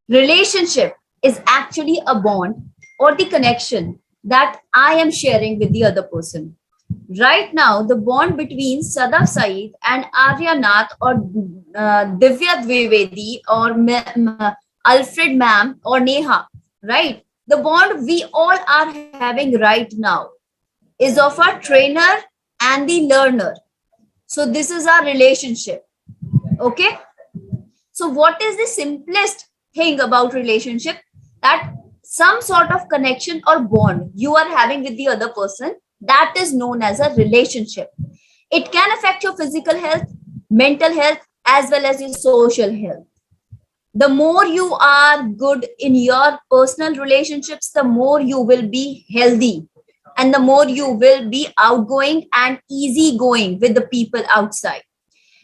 Relationship is actually a bond or the connection that I am sharing with the other person. Right now, the bond between Sadaf Saeed and Arya Nath or Divya Dwivedi or Alfred Ma'am or Neha, right? The bond we all are having right now is of a trainer and the learner. So this is our relationship. Okay. So what is the simplest thing about relationship? That some sort of connection or bond you are having with the other person, that is known as a relationship. It can affect your physical health, mental health, as well as your social health. The more you are good in your personal relationships, the more you will be healthy and the more you will be outgoing and easygoing with the people outside.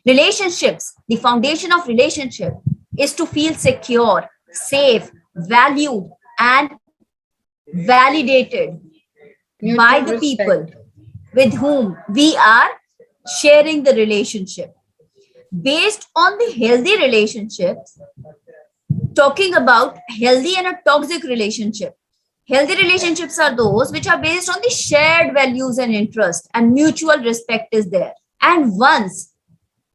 Relationships, the foundation of relationship is to feel secure, safe, valued, and validated by the people with whom we are sharing the relationship. Based on the healthy relationships, talking about healthy and a toxic relationship. Healthy relationships are those which are based on the shared values and interest, and mutual respect is there. And once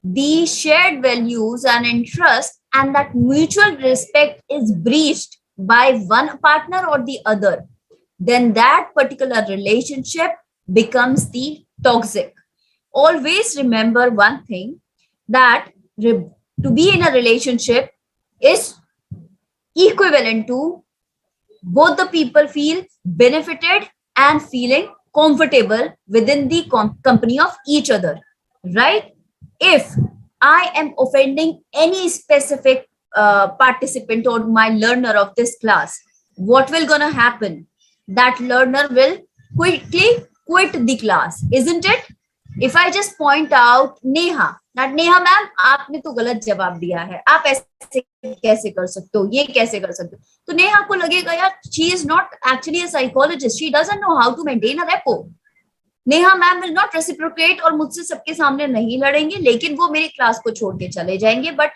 the shared values and interest and that mutual respect is breached by one partner or the other, then that particular relationship becomes the toxic. Always remember one thing, that to be in a relationship is equivalent to both the people feel benefited and feeling comfortable within the company of each other, right? If I am offending any specific participant or my learner of this class, what will gonna happen? That learner will quickly quit the class, isn't it? If I just point out Neha, that Neha ma'am, आपने तो गलत जवाब दिया है, आप ऐसे कैसे कर सकते हो, ये कैसे कर सकते हो, तो नेहा को लगेगा यार, she is not actually a psychologist, she doesn't know how to maintain a rapport. Neha ma'am will not reciprocate और मुझसे सबके सामने नहीं लड़ेंगे, लेकिन वो मेरी क्लास को छोड़ के चले जाएंगे, बट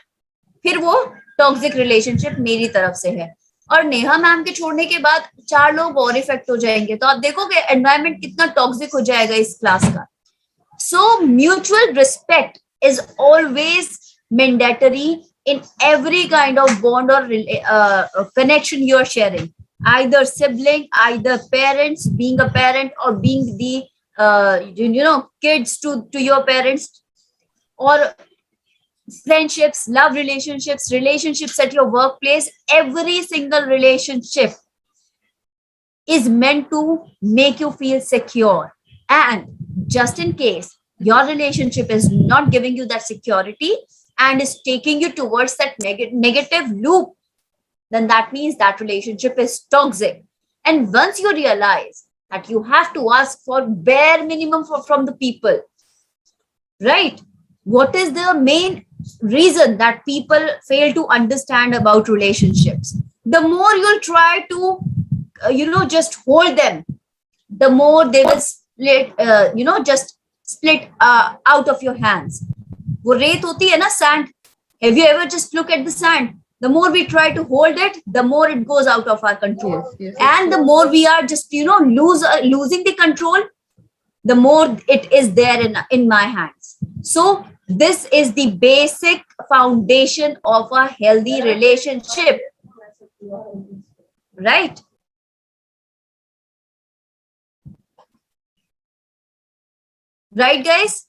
फिर वो टॉक्सिक रिलेशनशिप मेरी तरफ से है. और नेहा मैम के छोड़ने के बाद 4 लोग और इफेक्ट हो जाएंगे, तो आप देखोगे एनवायरनमेंट कितना टॉक्सिक हो जाएगा इस क्लास का. So mutual respect is always mandatory in every kind of bond or connection you are sharing, either sibling, either parents, being a parent, or being the kids to your parents, or friendships, love relationships, relationships at your workplace. Every single relationship is meant to make you feel secure, and just in case your relationship is not giving you that security and is taking you towards that negative loop, then that means that relationship is toxic. And once you realize that you have to ask for bare minimum from the people, right? What is the main reason that people fail to understand about relationships? The more you'll try to, just hold them, the more they will split, just split out of your hands. वो रेत होती है ना, sand. Have you ever just look at the sand? The more we try to hold it, the more it goes out of our control. Yes. And the more we are just, losing the control, the more it is there in my hands. So this is the basic foundation of a healthy relationship, right? Right, guys?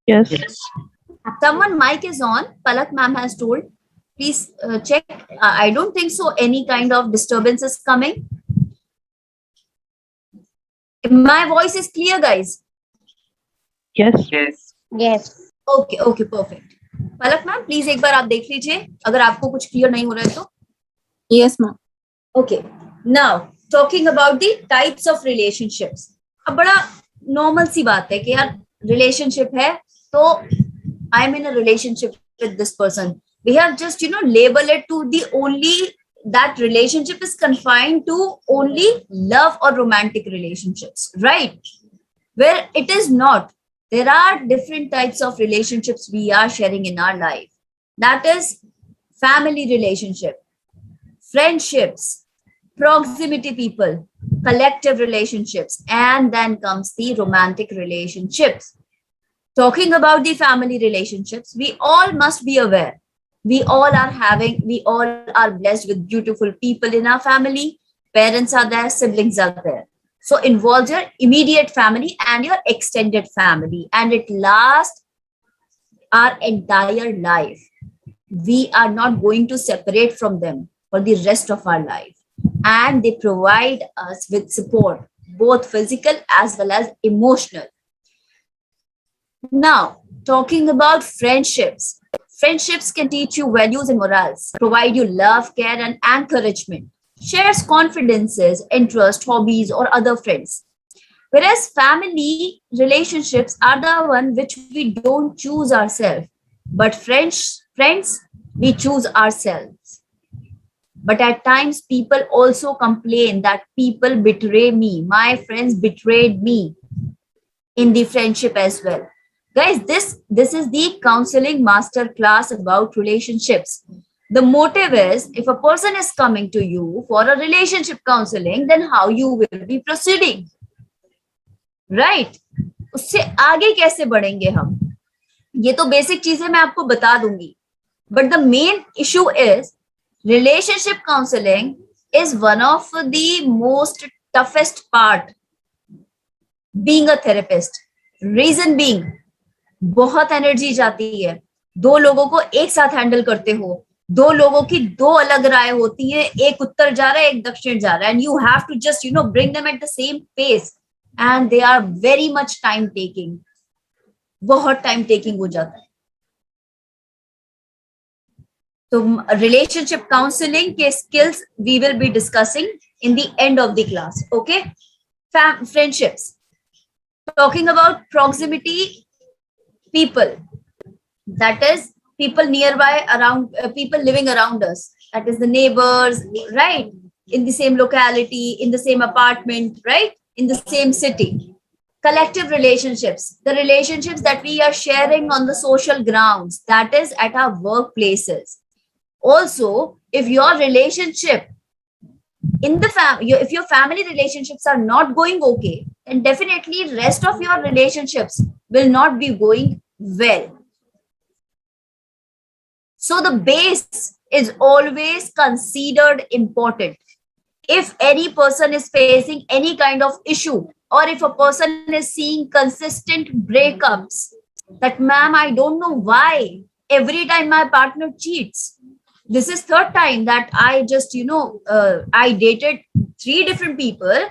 Yes. Someone mic is on. Palak ma'am has told. Please check. I don't think so any kind of disturbance is coming. My voice is clear, guys? Yes. Yes. Okay, perfect. Palak ma'am, please एक बार आप देख लीजिए अगर आपको कुछ clear नहीं हो रहा है तो. Yes, ma'am. Okay. Now, talking about the types of relationships. अब बड़ा normal सी बात है कि यार relationship है, तो I'm in a relationship with this person. We have just, label it to the only, that relationship is confined to only love or romantic relationships, right? Where it is not. There are different types of relationships we are sharing in our life. That is family relationship. friendships, proximity people, collective relationships, and then comes the romantic relationships. Talking about the family relationships, we all must be aware. We all are blessed with beautiful people in our family. Parents are there, siblings are there. So involve your immediate family and your extended family, and it lasts our entire life. We are not going to separate from them for the rest of our life. And they provide us with support, both physical as well as emotional. Now, talking about friendships. Friendships can teach you values and morals, provide you love, care, and encouragement, shares confidences, interests, hobbies, or other friends. Whereas family relationships are the one which we don't choose ourselves, but friends, we choose ourselves. But at times, people also complain that people betray me. My friends betrayed me in the friendship as well. Guys, this is the counseling master class about relationships. The motive is, if a person is coming to you for a relationship counseling, then how you will be proceeding, right? उससे आगे कैसे बढ़ेंगे हम, ये तो basic चीजें मैं आपको बता दूंगी. But the main issue is relationship counseling is one of the most toughest part being a therapist. Reason being, बहुत एनर्जी जाती है. दो लोगों को एक साथ हैंडल करते हो, दो लोगों की दो अलग राय होती है, एक उत्तर जा रहा है, एक दक्षिण जा रहा है, and you have to just bring them at the same pace, and they are very much time taking. बहुत टाइम टेकिंग हो जाता है. तो relationship counseling के skills we will be discussing in the end of the class. Okay, friendships. Talking about proximity people, that is people nearby, around people living around us, that is the neighbors, right, in the same locality, in the same apartment, right, in the same city. Collective relationships, the relationships that we are sharing on the social grounds, that is at our workplaces. Also, if your relationship in the if your family relationships are not going okay, then definitely rest of your relationships will not be going well. So the base is always considered important. If any person is facing any kind of issue, or if a person is seeing consistent breakups, that ma'am, I don't know why every time my partner cheats. This is third time that I just, I dated 3 different people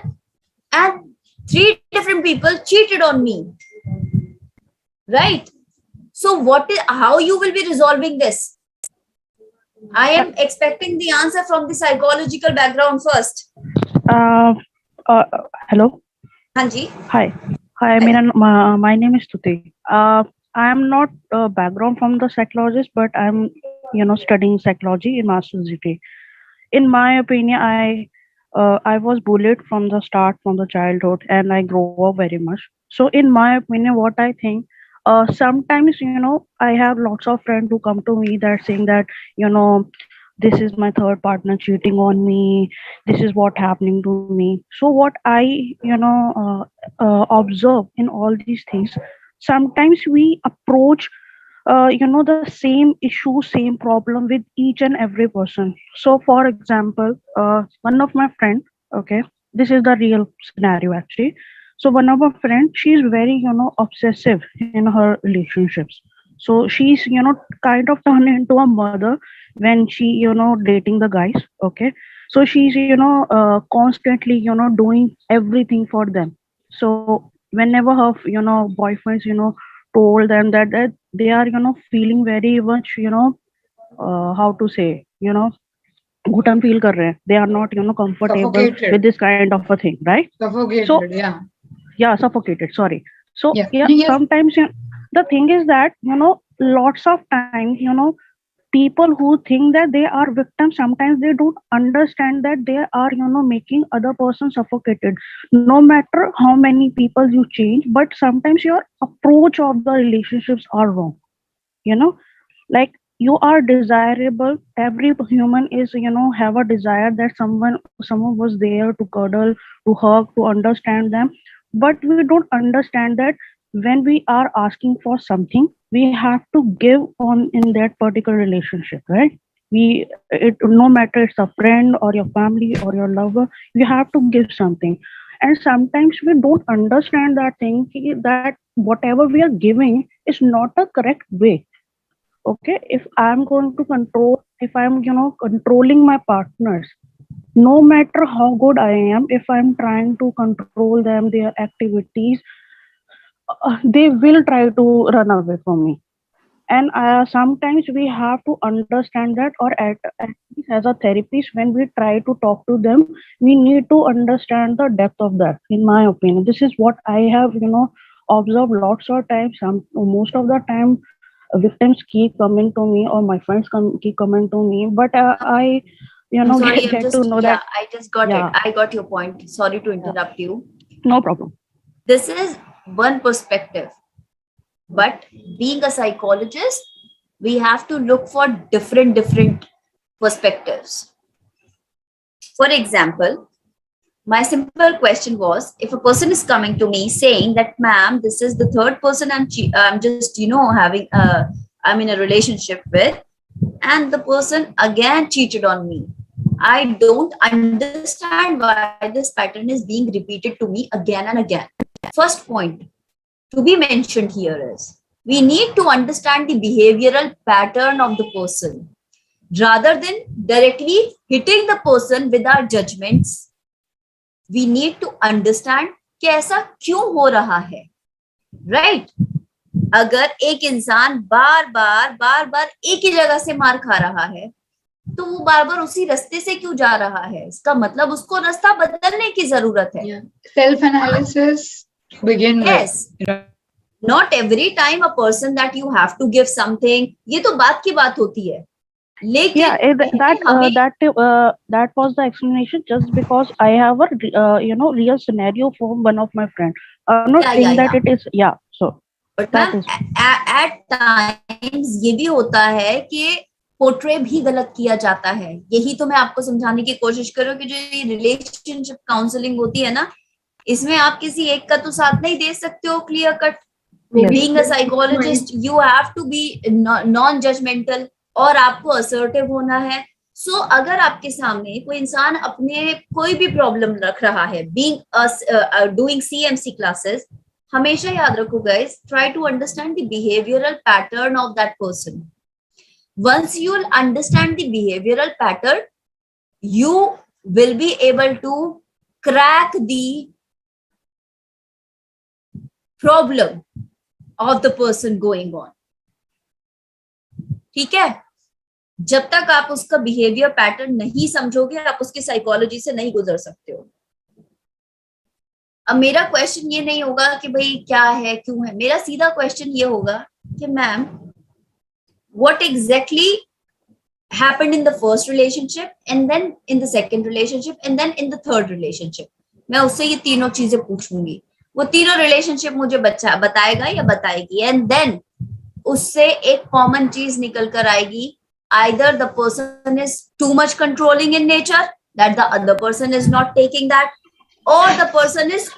and 3 different people cheated on me. Right? So how you will be resolving this? I am expecting the answer from the psychological background first. Hello. Hanji. Hi. Hi. My name is Tuti. I am not a background from the psychologist, but I'm studying psychology in master's degree. In my opinion, I was bullied from the start, from the childhood, and I grew up very much. So in my opinion, what I think, sometimes I have lots of friends who come to me that saying that this is my third partner cheating on me, this is what happening to me. So what I observe in all these things, sometimes we approach the same issue, same problem with each and every person. So for example, one of my friend, okay, this is the real scenario actually. So one of my friend, she is very obsessive in her relationships. So she's kind of turned into a mother when she dating the guys, okay. So she's constantly doing everything for them. So whenever her boyfriends told them that they are feeling very much how to say घुटन feel कर रहे हैं, they are not comfortable Suffocated. with this kind of a thing, right? Suffocated, So yeah. suffocated, sorry. So Yeah. yeah, Yes. sometimes the thing is that lots of times people who think that they are victims, sometimes they don't understand that they are making other person suffocated. No matter how many people you change, but sometimes your approach of the relationships are wrong. Like you are desirable. Every human is, have a desire that someone was there to cuddle, to hug, to understand them. But we don't understand that when we are asking for something, we have to give on in that particular relationship, right? No matter it's a friend or your family or your lover, you have to give something. And sometimes we don't understand that thing, that whatever we are giving is not a correct way. Okay, if I'm going to control, if I'm controlling my partners, no matter how good I am, if I'm trying to control them, their activities, they will try to run away from me. And sometimes we have to understand that, or at least as a therapist, when we try to talk to them, we need to understand the depth of that. In my opinion, this is what I have observed lots of times. Most of the time, victims keep coming to me, or my friends keep coming to me, but I I'm sorry, get to know that. I just got it. Yeah, I got your point. Sorry to yeah, interrupt you. no problem. This is one perspective, but being a psychologist, we have to look for different perspectives. For example, my simple question was, if a person is coming to me saying that, ma'am, this is the third person I'm just, having I'm in a relationship with, and the person again cheated on me. I don't understand why this pattern is being repeated to me again and again. First point to be mentioned here is, we need to understand the behavioral pattern of the person rather than directly hitting the person with our judgments. We need to understand कि ऐसा क्यों हो रहा है, right? अगर एक इंसान बार बार एक ही जगह से मार खा रहा है, तो वो बार बार उसी रास्ते से क्यों जा रहा है? इसका मतलब उसको रास्ता बदलने की जरूरत है. Self analysis to begin Yes. with. Not every time a person that you have to give something, ये तो बात की बात होती है. लेकिन that was the explanation, just because I have a real scenario from one of my friend. I'm not saying that it is, so but ma'am at times ये भी होता है कि पोर्ट्रे भी गलत किया जाता है. यही तो मैं आपको समझाने की कोशिश कर रही हूँ कि जो ये रिलेशनशिप काउंसलिंग होती है ना, इसमें आप किसी एक का तो साथ नहीं दे सकते हो clear cut. Being a psychologist you have to be non judgemental और आपको असर्टिव होना है. सो अगर आपके सामने कोई इंसान अपने कोई भी प्रॉब्लम रख रहा है, बीइंग डूइंग सीएमसी क्लासेस, हमेशा याद रखो guys, try to understand the behavioural pattern of that person. Once you will understand the behavioral pattern, you will be able to crack the problem of the person going on. ठीक है? जब तक आप उसका behaviour pattern नहीं समझोगे, आप उसकी साइकोलॉजी से नहीं गुजर सकते हो. अब मेरा क्वेश्चन ये नहीं होगा कि भाई क्या है, क्यों है. मेरा सीधा क्वेश्चन ये होगा कि ma'am, what exactly happened in the first relationship, and then in the second relationship, and then in the third relationship. मैं उससे ये तीनों चीजें पूछूंगी. वो तीनों रिलेशनशिप मुझे बताएगा या बताएगी, एंड देन उससे एक कॉमन चीज निकल कर आएगी. Either the person is too much controlling in nature, that the other person is not taking that, or the person is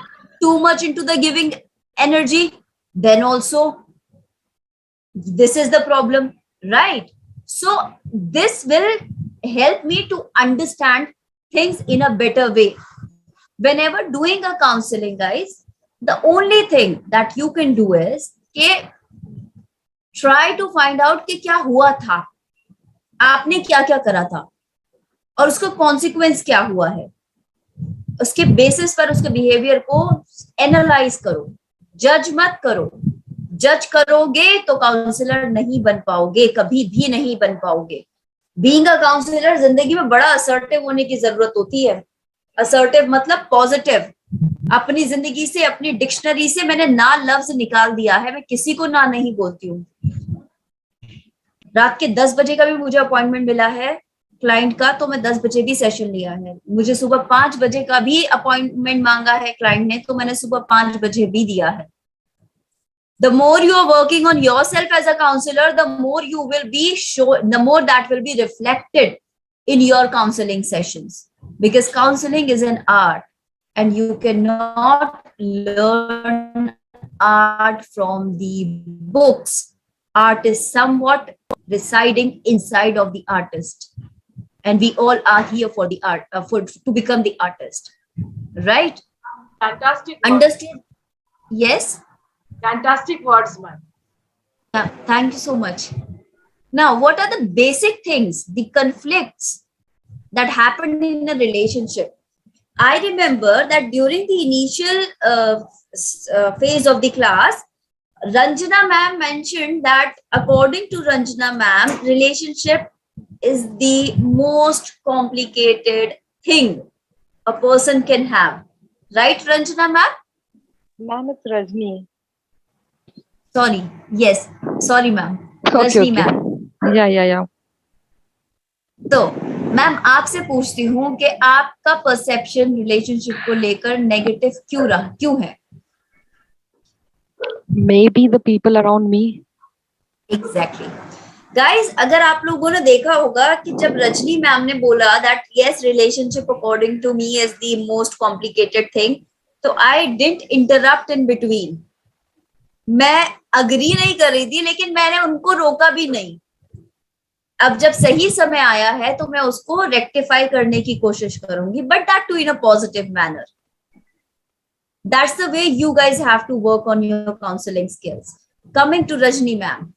too much into the giving energy, then also this is the problem, right? So this will help me to understand things in a better way. Whenever doing a counseling, guys, the only thing that you can do is try to find out कि क्या हुआ था, आपने क्या क्या करा था, और उसका कॉन्सिक्वेंस क्या हुआ है. उसके बेसिस पर उसके बिहेवियर को एनालाइज करो. जज मत करो. जज करोगे तो काउंसलर नहीं बन पाओगे, कभी भी नहीं बन पाओगे. बीइंग अ काउंसलर जिंदगी में बड़ा असर्टिव होने की जरूरत होती है. असर्टिव मतलब पॉजिटिव. अपनी जिंदगी से, अपनी डिक्शनरी से मैंने ना लफ्ज निकाल दिया है. मैं किसी को ना नहीं बोलती हूँ. रात के 10 बजे का भी मुझे अपॉइंटमेंट मिला है क्लाइंट का, तो मैं 10 बजे भी सेशन लिया है. मुझे सुबह 5 बजे का भी अपॉइंटमेंट मांगा है क्लाइंट ने, तो मैंने सुबह 5 बजे भी दिया है. The more you are working on yourself as a counselor, the more you will be the more that will be reflected in your counseling sessions. Because counseling is an art, and you cannot learn art from the books. Art is somewhat residing inside of the artist, and we all are here for the art, to become the artist, right? Fantastic words. Understood? Yes. Fantastic words, ma'am. Yeah, thank you so much. Now, what are the basic things, the conflicts that happened in a relationship? I remember that during the initial phase of the class, Ranjana ma'am mentioned that according to Ranjana ma'am, relationship is the most complicated thing a person can have. Right, Ranjana ma'am? Ma'am, it's Rajni. Sorry. Yes. Sorry, ma'am. Okay, Rajni okay. ma'am. Yeah. तो ma'am आपसे पूछती हूँ कि आपका perception relationship को लेकर negative क्यों है? Maybe the people around me. Exactly guys, अगर आप लोगों ने देखा होगा कि जब रजनी मैम ने बोला that yes relationship according to me is the most complicated thing, तो I didn't interrupt in between. मैं अग्री नहीं कर रही थी, लेकिन मैंने उनको रोका भी नहीं. अब जब सही समय आया है तो मैं उसको रेक्टिफाई करने की कोशिश करूंगी, but that too in a positive manner. That's the way you guys have to work on your counselling skills. Coming to Rajni ma'am,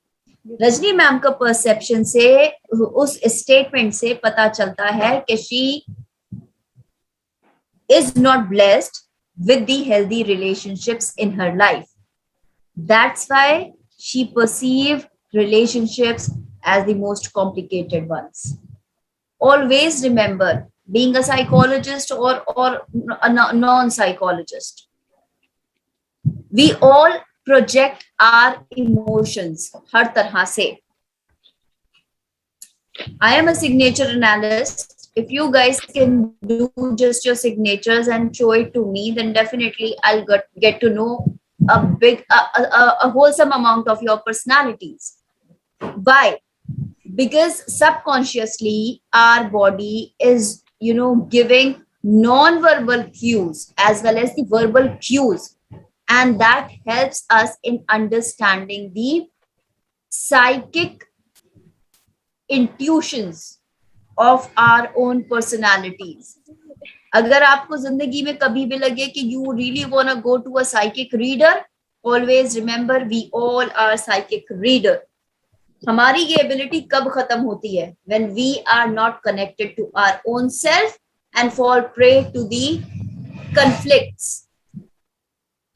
Rajni ma'am का परसेप्शन से, उस स्टेटमेंट से पता चलता है कि she is not blessed with the healthy relationships in her life. That's why she perceived relationships as the most complicated ones. Always remember, being a psychologist or a non-psychologist, we all project our emotions har tarah se. I am a signature analyst. If you guys can do just your signatures and show it to me, then definitely I'll get to know a wholesome amount of your personalities. Why? Because subconsciously our body is, giving non-verbal cues as well as the verbal cues, and that helps us in understanding the psychic intuitions of our own personalities. अगर आपको जिंदगी में कभी भी लगे कि you really wanna go to a psychic reader, always remember we all are psychic reader. हमारी ये ability कब खत्म होती है? When we are not connected to our own self and fall prey to the conflicts.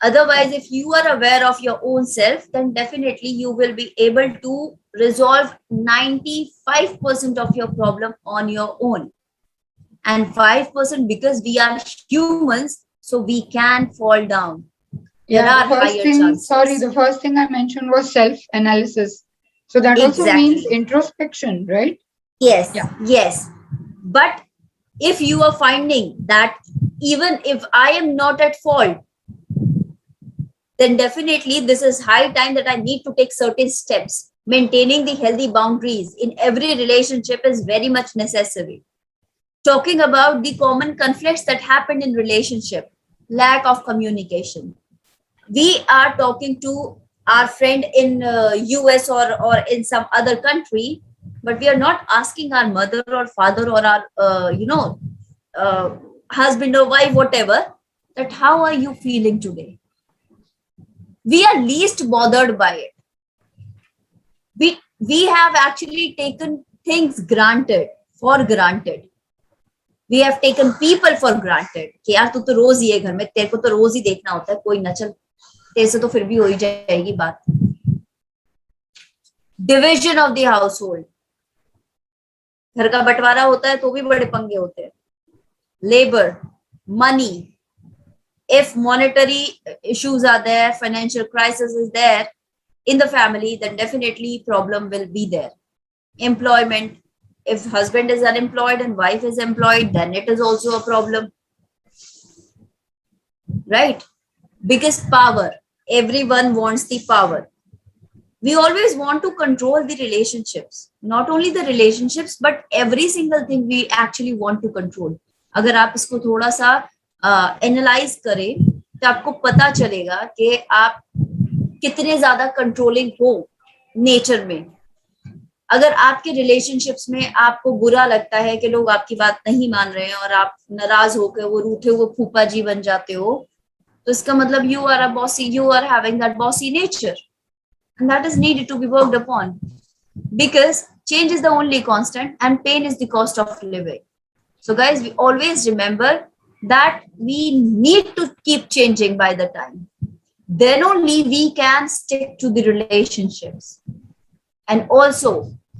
Otherwise, if you are aware of your own self, then definitely you will be able to resolve 95% of your problem on your own. And 5% because we are humans, so we can fall down. There are higher chances. The first thing I mentioned was self-analysis. So that also means introspection, right? Yes, yes. But if you are finding that even if I am not at fault, then definitely this is high time that I need to take certain steps. Maintaining the healthy boundaries in every relationship is very much necessary. Talking about the common conflicts that happened in relationship, lack of communication. We are talking to our friend in US or in some other country, but we are not asking our mother or father or our husband or wife, whatever, that how are you feeling today? We are least bothered by it. We have actually taken things for granted. We have taken people for granted. कि यार तू तो रोज ही है घर में, तेरे को तो रोज ही देखना होता है, कोई ना चल तेरे से तो फिर भी हो ही जाएगी बात. Division of the household. घर का बंटवारा होता है तो भी बड़े पंगे होते हैं. Labor, money. If monetary issues are there, financial crisis is there in the family, then definitely problem will be there. Employment. If husband is unemployed and wife is employed, then it is also a problem. Right? Biggest power. everyone wants the power. We always want to control the relationships, not only the relationships, but every single thing we actually want to control. अगर आप इसको थोड़ा सा analyse करें तो आपको पता चलेगा कि आप कितने ज्यादा कंट्रोलिंग हो नेचर में. अगर आपके रिलेशनशिप्स में आपको बुरा लगता है कि लोग आपकी बात नहीं मान रहे हैं और आप नाराज होकर वो रूठे हुए फूफा जी बन जाते हो, तो इसका मतलब you are a bossy, you are having that bossy nature. And that is needed to be worked upon, because change is the only constant and pain is the cost of living. So guys, we always remember that we need to keep changing by the time. Then only we can stick to the relationships. And also,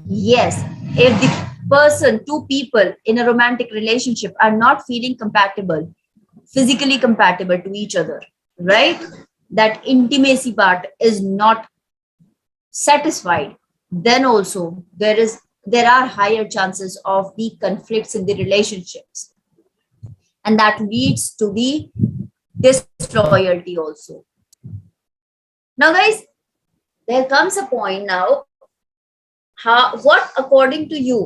yes, if the person, two people in a romantic relationship are not feeling compatible, physically compatible to each other, right? That intimacy part is not satisfied, then also there are higher chances of the conflicts in the relationships, and that leads to the disloyalty also. Now guys, there comes a point now, what according to you,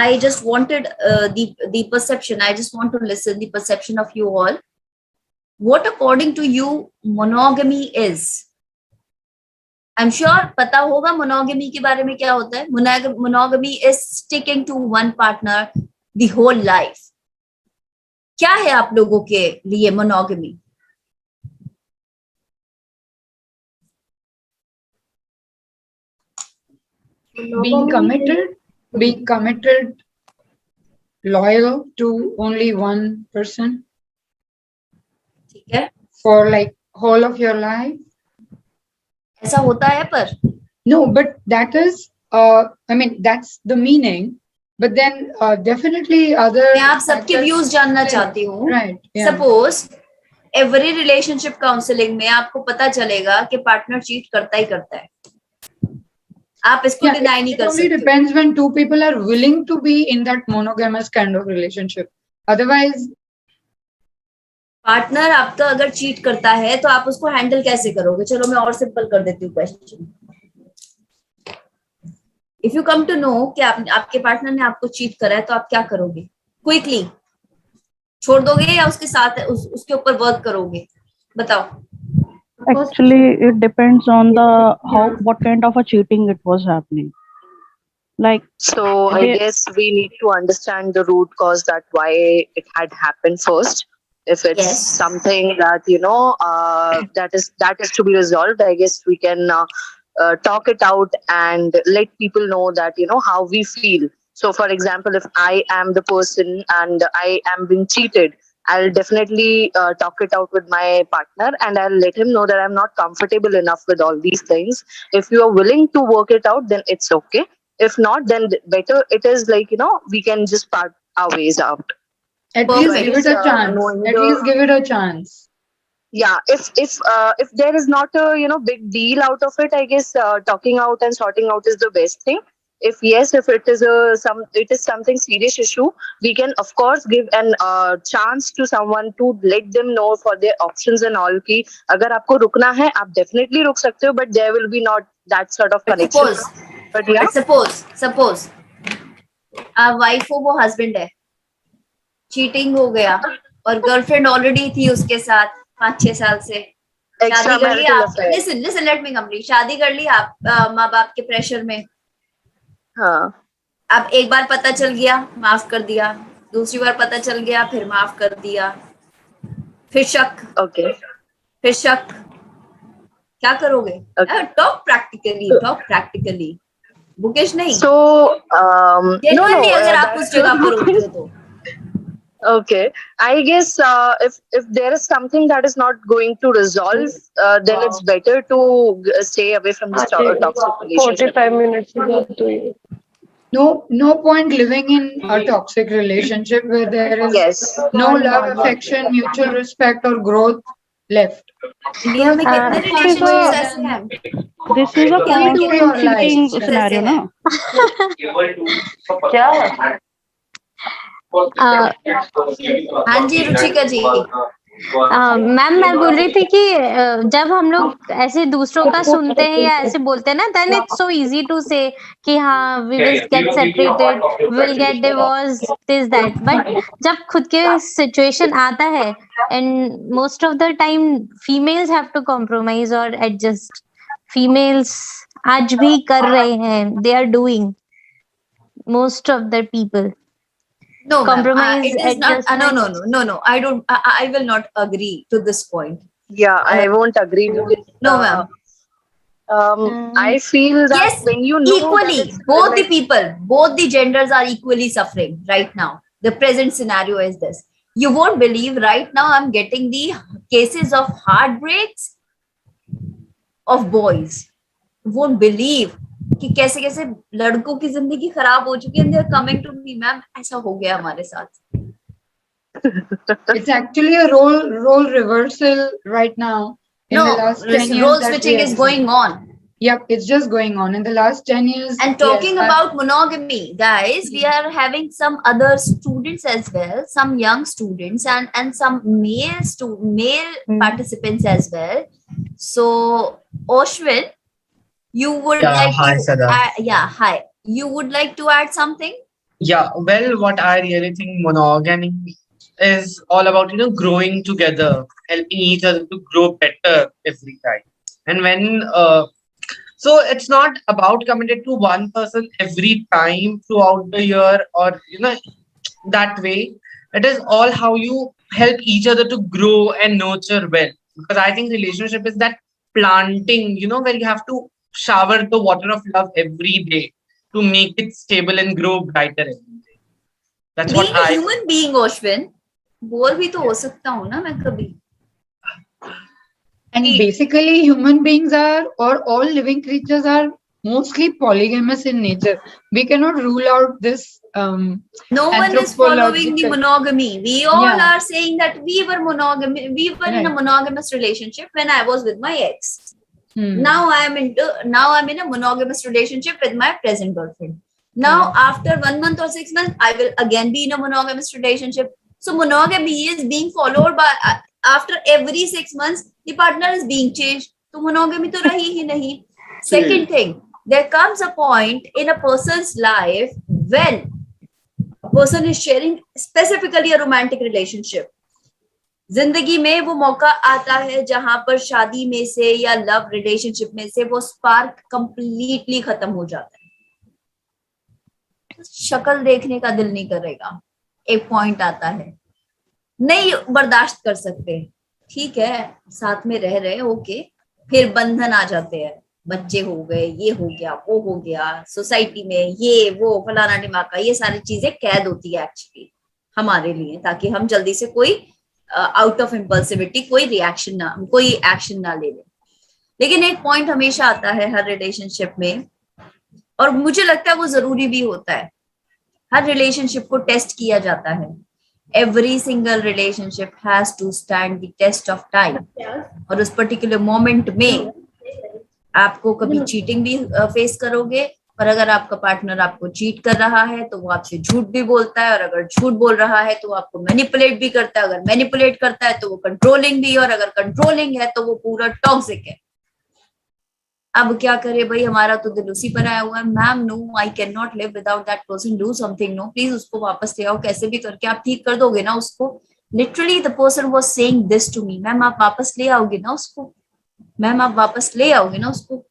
I just wanted the perception, I just want to listen the perception of you all. What according to you monogamy is? I'm sure पता होगा monogamy के बारे में क्या होता है. Monogamy is sticking to one partner the whole life. क्या है आप लोगों के लिए monogamy? Being committed, loyal to only one person ठीक है, for like whole of your life. ऐसा होता है पर No, but that is, I mean, that's the meaning. But then definitely other. मैं आप सबके व्यूज जानना चाहती हूँ. Right. Yeah. Suppose every relationship counseling में आपको पता चलेगा कि पार्टनर चीट करता ही करता है. आप इसको Yeah, डिनाई नहीं it कर only सकते. depends when two people are willing to be in that monogamous kind of relationship. Otherwise, partner आपका अगर चीट करता है तो आप उसको हैंडल कैसे करोगे? चलो मैं और सिंपल कर देती हूँ question. If you come to know कि आपके पार्टनर ने आपको चीट करा है तो आप क्या करोगे? क्विकली छोड़ दोगे या उसके साथ उसके ऊपर वर्क करोगे? बताओ. Actually, it depends on the what kind of a cheating it was happening. Like, So I guess we need to understand the root cause, that why it had happened first. If it's Yes. something that that is to be resolved, I guess we can talk it out and let people know that how we feel. So for example, if I am the person and I am being cheated, I'll definitely talk it out with my partner and I'll let him know that I'm not comfortable enough with all these things. If you are willing to work it out, then it's okay. If not, then better it is, like, we can just part our ways out. at Perfect. least give it a chance. knowing At the- least give it a chance. Yeah, if there is not a big deal out of it, I guess talking out and sorting out is the best thing. If it is something serious issue, we can of course give an chance to someone to let them know for their options and all. Ki agar aapko rukna hai, aap definitely ruk sakte ho, but there will be not that sort of connection. But yeah, suppose wife हो, वो husband है, cheating हो गया और girlfriend already थी उसके साथ 5-6 साल से. शादी कर ली extramarital आप. affair. Listen late me complete. शादी कर ली आप माँ बाप के प्रेशर में. हाँ. अब एक बार पता चल गया, माफ कर दिया. दूसरी बार पता चल गया, फिर माफ कर दिया. फिर शक, Okay. फिर शक. क्या करोगे? Okay. Talk practically. मुकेश नहीं. So no, जेन्युइनली अगर आप that's उस जगह पर good. होते तो. Okay, I guess if there is something that is not going to resolve, then it's better to stay away from this toxic relationship. 45 minutes ago to you. No point living in a toxic relationship where there is Yes. no love, affection, mutual respect, or growth left. India में कितने this is relationships a ऐसे हैं? this is a Yeah, constant your life. cheating Yes, scenario, yes. no? क्या? Uh, हाँ जी रुचिका जी. Ma'am मैं बोल रही थी कि जब हम लोग ऐसे दूसरों का सुनते हैं या ऐसे बोलते हैं ना, then it's so easy to say कि हाँ we will get separated, will get divorce, this that, but जब खुद के सिचुएशन आता है and most of the time females have to compromise और एडजस्ट. फीमेल्स आज भी कर रहे हैं, they are doing, most of the people No, ma'am. compromise, It is not. No, adjustment. no, no, no, no. I don't. I will not agree to this point. Yeah, I won't agree because No, ma'am. I feel that Yes, when you know that equally, it's both the like, people, both the genders are equally suffering right now. The present scenario is this. You won't believe right now I'm getting the cases of heartbreaks of boys. You won't believe कि कैसे कैसे लड़कों की जिंदगी खराब हो चुकी है, and they are coming to me, ma'am ऐसा हो गया हमारे साथ. It's actually a role reversal right now in the No, last 10 years. role that we switching have is seen. going on. Yep, it's just going on in the last 10 years. And talking yes, about monogamy, guys, we are having some other students as well, some young students and some male participants as well. So, Oshwin, you would Yeah, like hi, to Sada. yeah, hi. You would like to add something? Yeah, well, what I really think monogamy is all about, growing together, helping each other to grow better every time. And when, so it's not about committed to one person every time throughout the year or, that way. It is all how you help each other to grow and nurture well. Because I think relationship is that planting, where you have to shower the water of love every day to make it stable and grow brighter every day. That's what Being a I human being, Oshwin, bore भी तो हो सकता हूँ ना मैं कभी. and basically human beings are, or all living creatures are mostly polygamous in nature. We cannot rule out this. No one is following the anthropological- monogamy. We all Yeah. are saying that we were monogamy. We were in a Right. monogamous relationship when I was with my ex. Hmm. Now I'm in a monogamous relationship with my present girlfriend. Now after 1 month or 6 months, I will again be in a monogamous relationship. So monogamy is being followed by after every 6 months, the partner is being changed. So monogamy to rahi hi nahi. Second thing, there comes a point in a person's life when a person is sharing specifically a romantic relationship. जिंदगी में वो मौका आता है जहां पर शादी में से या लव रिलेशनशिप में से वो स्पार्क कंप्लीटली खत्म हो जाता है. शक्ल देखने का दिल नहीं करेगा. एक पॉइंट आता है, नहीं बर्दाश्त कर सकते, ठीक है साथ में रह रहे, ओके, फिर बंधन आ जाते हैं, बच्चे हो गए, ये हो गया, वो हो गया, सोसाइटी में ये वो फलाना ढिमाका, ये सारी चीजें कैद होती है एक्चुअली हमारे लिए, ताकि हम जल्दी से कोई आउट ऑफ इम्पल्सिविटी कोई एक्शन ना ले ले. लेकिन एक पॉइंट हमेशा आता है हर रिलेशनशिप में, और मुझे लगता है वो जरूरी भी होता है. हर रिलेशनशिप को टेस्ट किया जाता है. Every single relationship has to stand the test of time. और उस पर्टिकुलर मोमेंट में आपको कभी चीटिंग भी फेस करोगे, और अगर आपका पार्टनर आपको चीट कर रहा है तो वो आपसे झूठ भी बोलता है, और अगर झूठ बोल रहा है तो वो आपको मैनिपुलेट भी करता है, अगर मैनिपुलेट करता है तो वो कंट्रोलिंग भी, और अगर कंट्रोलिंग है तो वो पूरा टॉक्सिक है. अब क्या करे भाई, हमारा तो दिल उसी पर आया हुआ है. Ma'am no, I can not live without that person, do something. No please उसको वापस ले आओ, कैसे भी करके आप ठीक कर दोगे ना उसको. Literally the person was saying this to me, ma'am आप वापस ले आओगे ना उसको, मैम आप वापस ले आओगे ना उसको.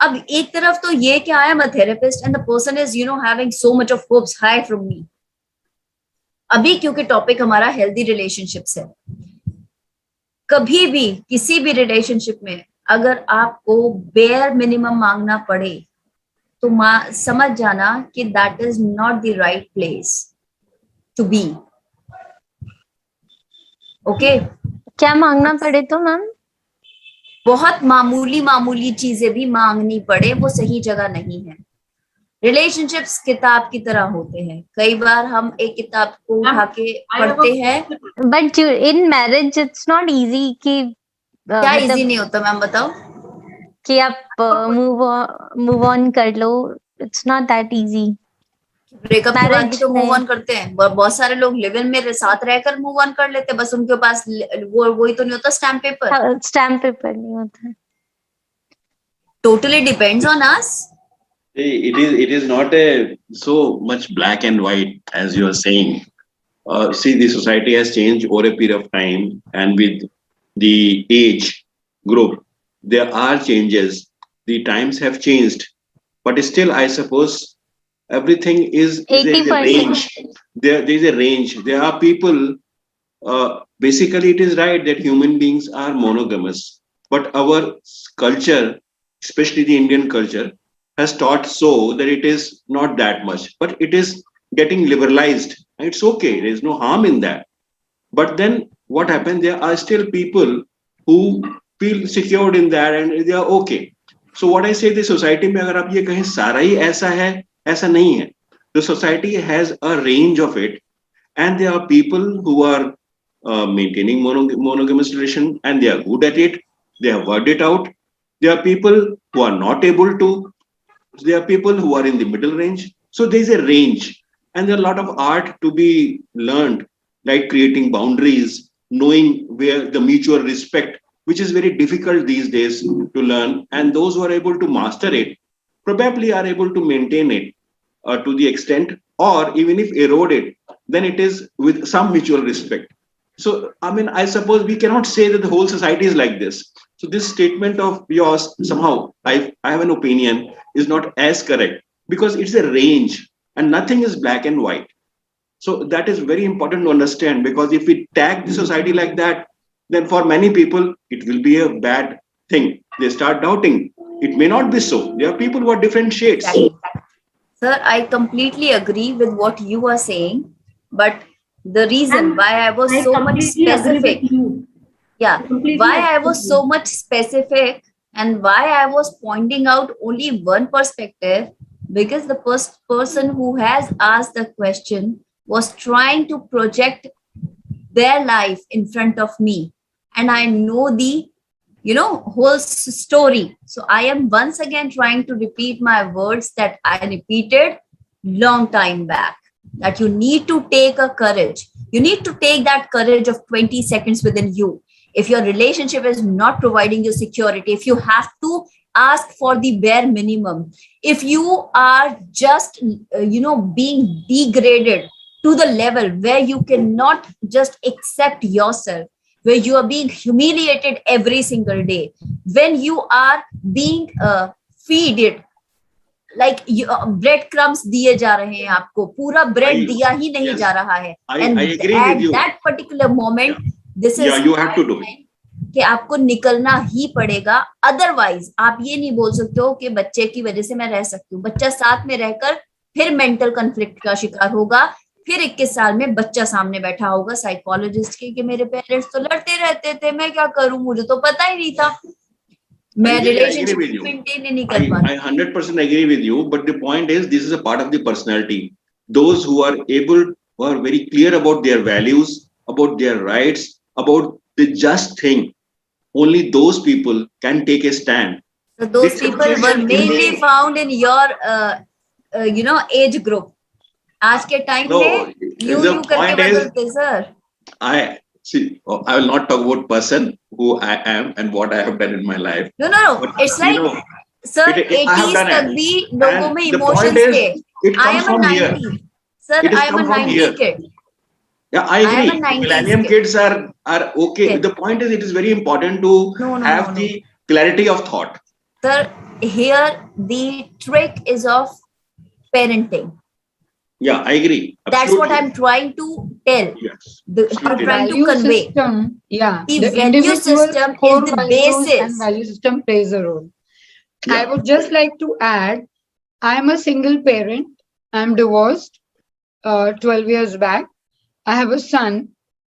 अब एक तरफ तो ये कि I am a therapist and the person is having so much of hopes high from me. अभी क्योंकि टॉपिक हमारा हेल्दी रिलेशनशिप्स है, कभी भी किसी भी रिलेशनशिप में अगर आपको बेयर मिनिमम मांगना पड़े तो समझ जाना कि that is not the right place to be. Okay, क्या मांगना पड़े तो मैम? बहुत मामूली चीजें भी मांगनी पड़े, वो सही जगह नहीं है. रिलेशनशिप्स किताब की तरह होते हैं. कई बार हम एक किताब को उठा के पढ़ते हैं. But in marriage it's not easy कि क्या इजी नहीं होता मैम, बताओ. कि आप मूव ऑन कर लो, it's not that easy. Breakup के बाद भी Marriage तो मूव नहीं। ऑन करते हैं, बहुत सारे लोग लिव इन में साथ रहकर मूव ऑन कर लेते हैं, बस उनके पास वही तो नहीं होता स्टैम्प पेपर. स्टैम्प पेपर नहीं होता. Totally depends on us. It is not a so much black and white as you are saying. See, the society has changed over a period of time, and with the age group, there are changes. The times have changed, but still, I suppose everything is there is a 80%. range. There is a range. There are people. Basically, it is right that human beings are monogamous, but our culture, especially the Indian culture, has taught so that it is not that much, but it is getting liberalized. It's okay. There is no harm in that. But then what happens? There are still people who feel secured in that and they are okay. So what I say, the society में अगर आप ये कहें सारा ही ऐसा है, ऐसा नहीं है. The society has a range of it, and there are people who are maintaining monogamous relation and they are good at it. They have worked it out. There are people who are not able to. There are people who are in the middle range. So there is a range, and there are a lot of art to be learned, like creating boundaries, knowing where the mutual respect, which is very difficult these days to learn. And those who are able to master it probably are able to maintain it to the extent, or even if erode it, then it is with some mutual respect. So, I mean, I suppose we cannot say that the whole society is like this. So this statement of yours, somehow, I have an opinion, is not as correct, because it's a range and nothing is black and white. So that is very important to understand, because if we tag the society like that, then for many people, it will be a bad thing. They start doubting. It may not be so. There are people who are different shades. Exactly. Sir, I completely agree with what you are saying, but the reason why I was so much specific, why I was so much specific and why I was pointing out only one perspective, because the first person who has asked the question was trying to project their life in front of me, and I know the whole story. So I am once again trying to repeat my words that I repeated long time back, that you need to take a courage. You need to take that courage of 20 seconds within you. If your relationship is not providing you security, if you have to ask for the bare minimum, if you are just being degraded to the level where you cannot just accept yourself, where you are being humiliated every single day, when you are being feed it like bread crumbs दिए जा रहे हैं आपको, पूरा bread दिया ही नहीं जा रहा है, and I agree at with you. that particular moment, this is you have to do it. कि आपको निकलना ही पड़ेगा. अदरवाइज आप ये नहीं बोल सकते हो कि बच्चे की वजह से मैं रह सकती हूँ. बच्चा साथ में रहकर फिर मेंटल कॉन्फ्लिक्ट का शिकार होगा, फिर 21 साल में बच्चा सामने बैठा होगा साइकोलॉजिस्ट के कि मेरे पेरेंट्स तो लड़ते रहते थे, मैं क्या करूं, मुझे तो पता ही नहीं था, मैं रिलेशनशिप मेंटेन नहीं कर पाता. I 100% agree with you, but the point is, this is a part of the personality. Those who are very clear about their values, about their rights, about the just thing, only those people can take a stand. So those people were mainly found in your age group. आज के time में you करके बदलते sir. I will not talk about person who I am and what I have done in my life. No. But it's like, sir, 80s तक भी लोगों में emotions थे. I am a 90. Sir, I am a 90 kid. Yeah, I agree. Millennium kids are okay. The point is, it is very important to have the clarity of thought. Sir, here the trick is of parenting. Yeah, I agree. Absolutely. That's what I'm trying to tell. Yes. I'm trying to convey. System, the value system is the basis. And value system plays a role. Yeah. I would just like to add, I'm a single parent. I'm divorced 12 years back. I have a son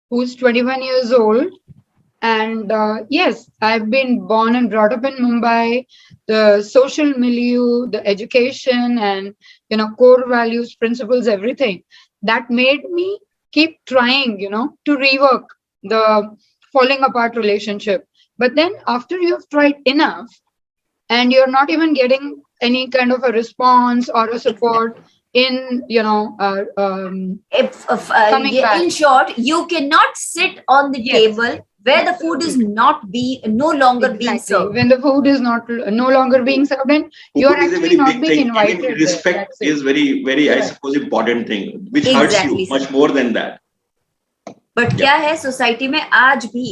who's 21 years old. And yes, I've been born and brought up in Mumbai. The social milieu, the education, and core values, principles, everything that made me keep trying, to rework the falling apart relationship. But then after you've tried enough, and you're not even getting any kind of a response or a support in coming in back. short, you cannot sit on the Yes. table where the food is no longer being Exactly. served. When the food is no longer being served, and you are Food is a actually very not big being thing. invited Even there. respect That's it. is very, very, I Correct. suppose, important thing, which hurts you Exactly, sir. much more than that. But क्या है society में आज भी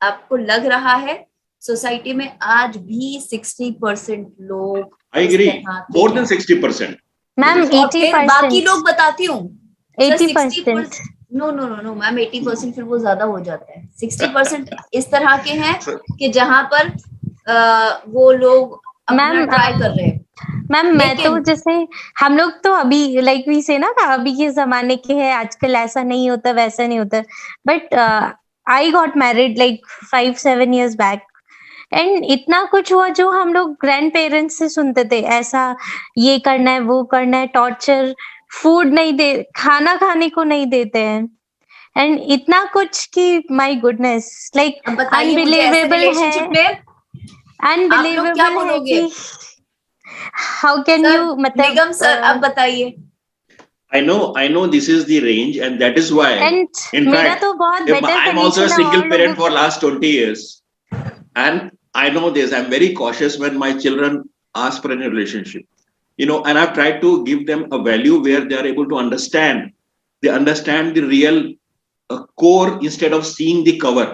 आपको लग रहा है society में आज भी 60% लोग I इस agree. तरह के More हैं। than 60%. मैम और फिर बाकी 80%, लोग बताती हूँ 80%. No no no no ma'am 80% फिर वो ज्यादा हो जाता है 60% इस तरह के हैं कि जहां पर वो लोग अपना मैम, ट्राई कर रहे हैं। मैम मैं तो लेकिन जैसे हम लोग तो अभी लाइक वी से ना अभी के जमाने के हैं, आजकल ऐसा नहीं होता वैसा नहीं होता, but I got married like 5-7 years back, and इतना कुछ हुआ जो हम लोग ग्रैंड पेरेंट्स से सुनते थे, ऐसा ये करना है वो करना है, टॉर्चर, फूड नहीं दे, खाना खाने को नहीं देते हैं, एंड इतना कुछ कि माय गुडनेस, लाइक अब बताइए मुझे ऐसे अनबिलीवेबल रिलेशनशिप है, में आप लोग क्या अनबिलीवेबल है बोलोगे? कि हाउ कैन सर यू, मतलब निगम सर अब बताइए। I know this is the range, and that is why, and in मेरा fact, तो बहुत if better I'm also a condition है single और parent for लोगों last 20 years, and I know this, I'm very cautious when my children ask for any relationship, and I've tried to give them a value where they are able to understand. They understand the real core instead of seeing the cover.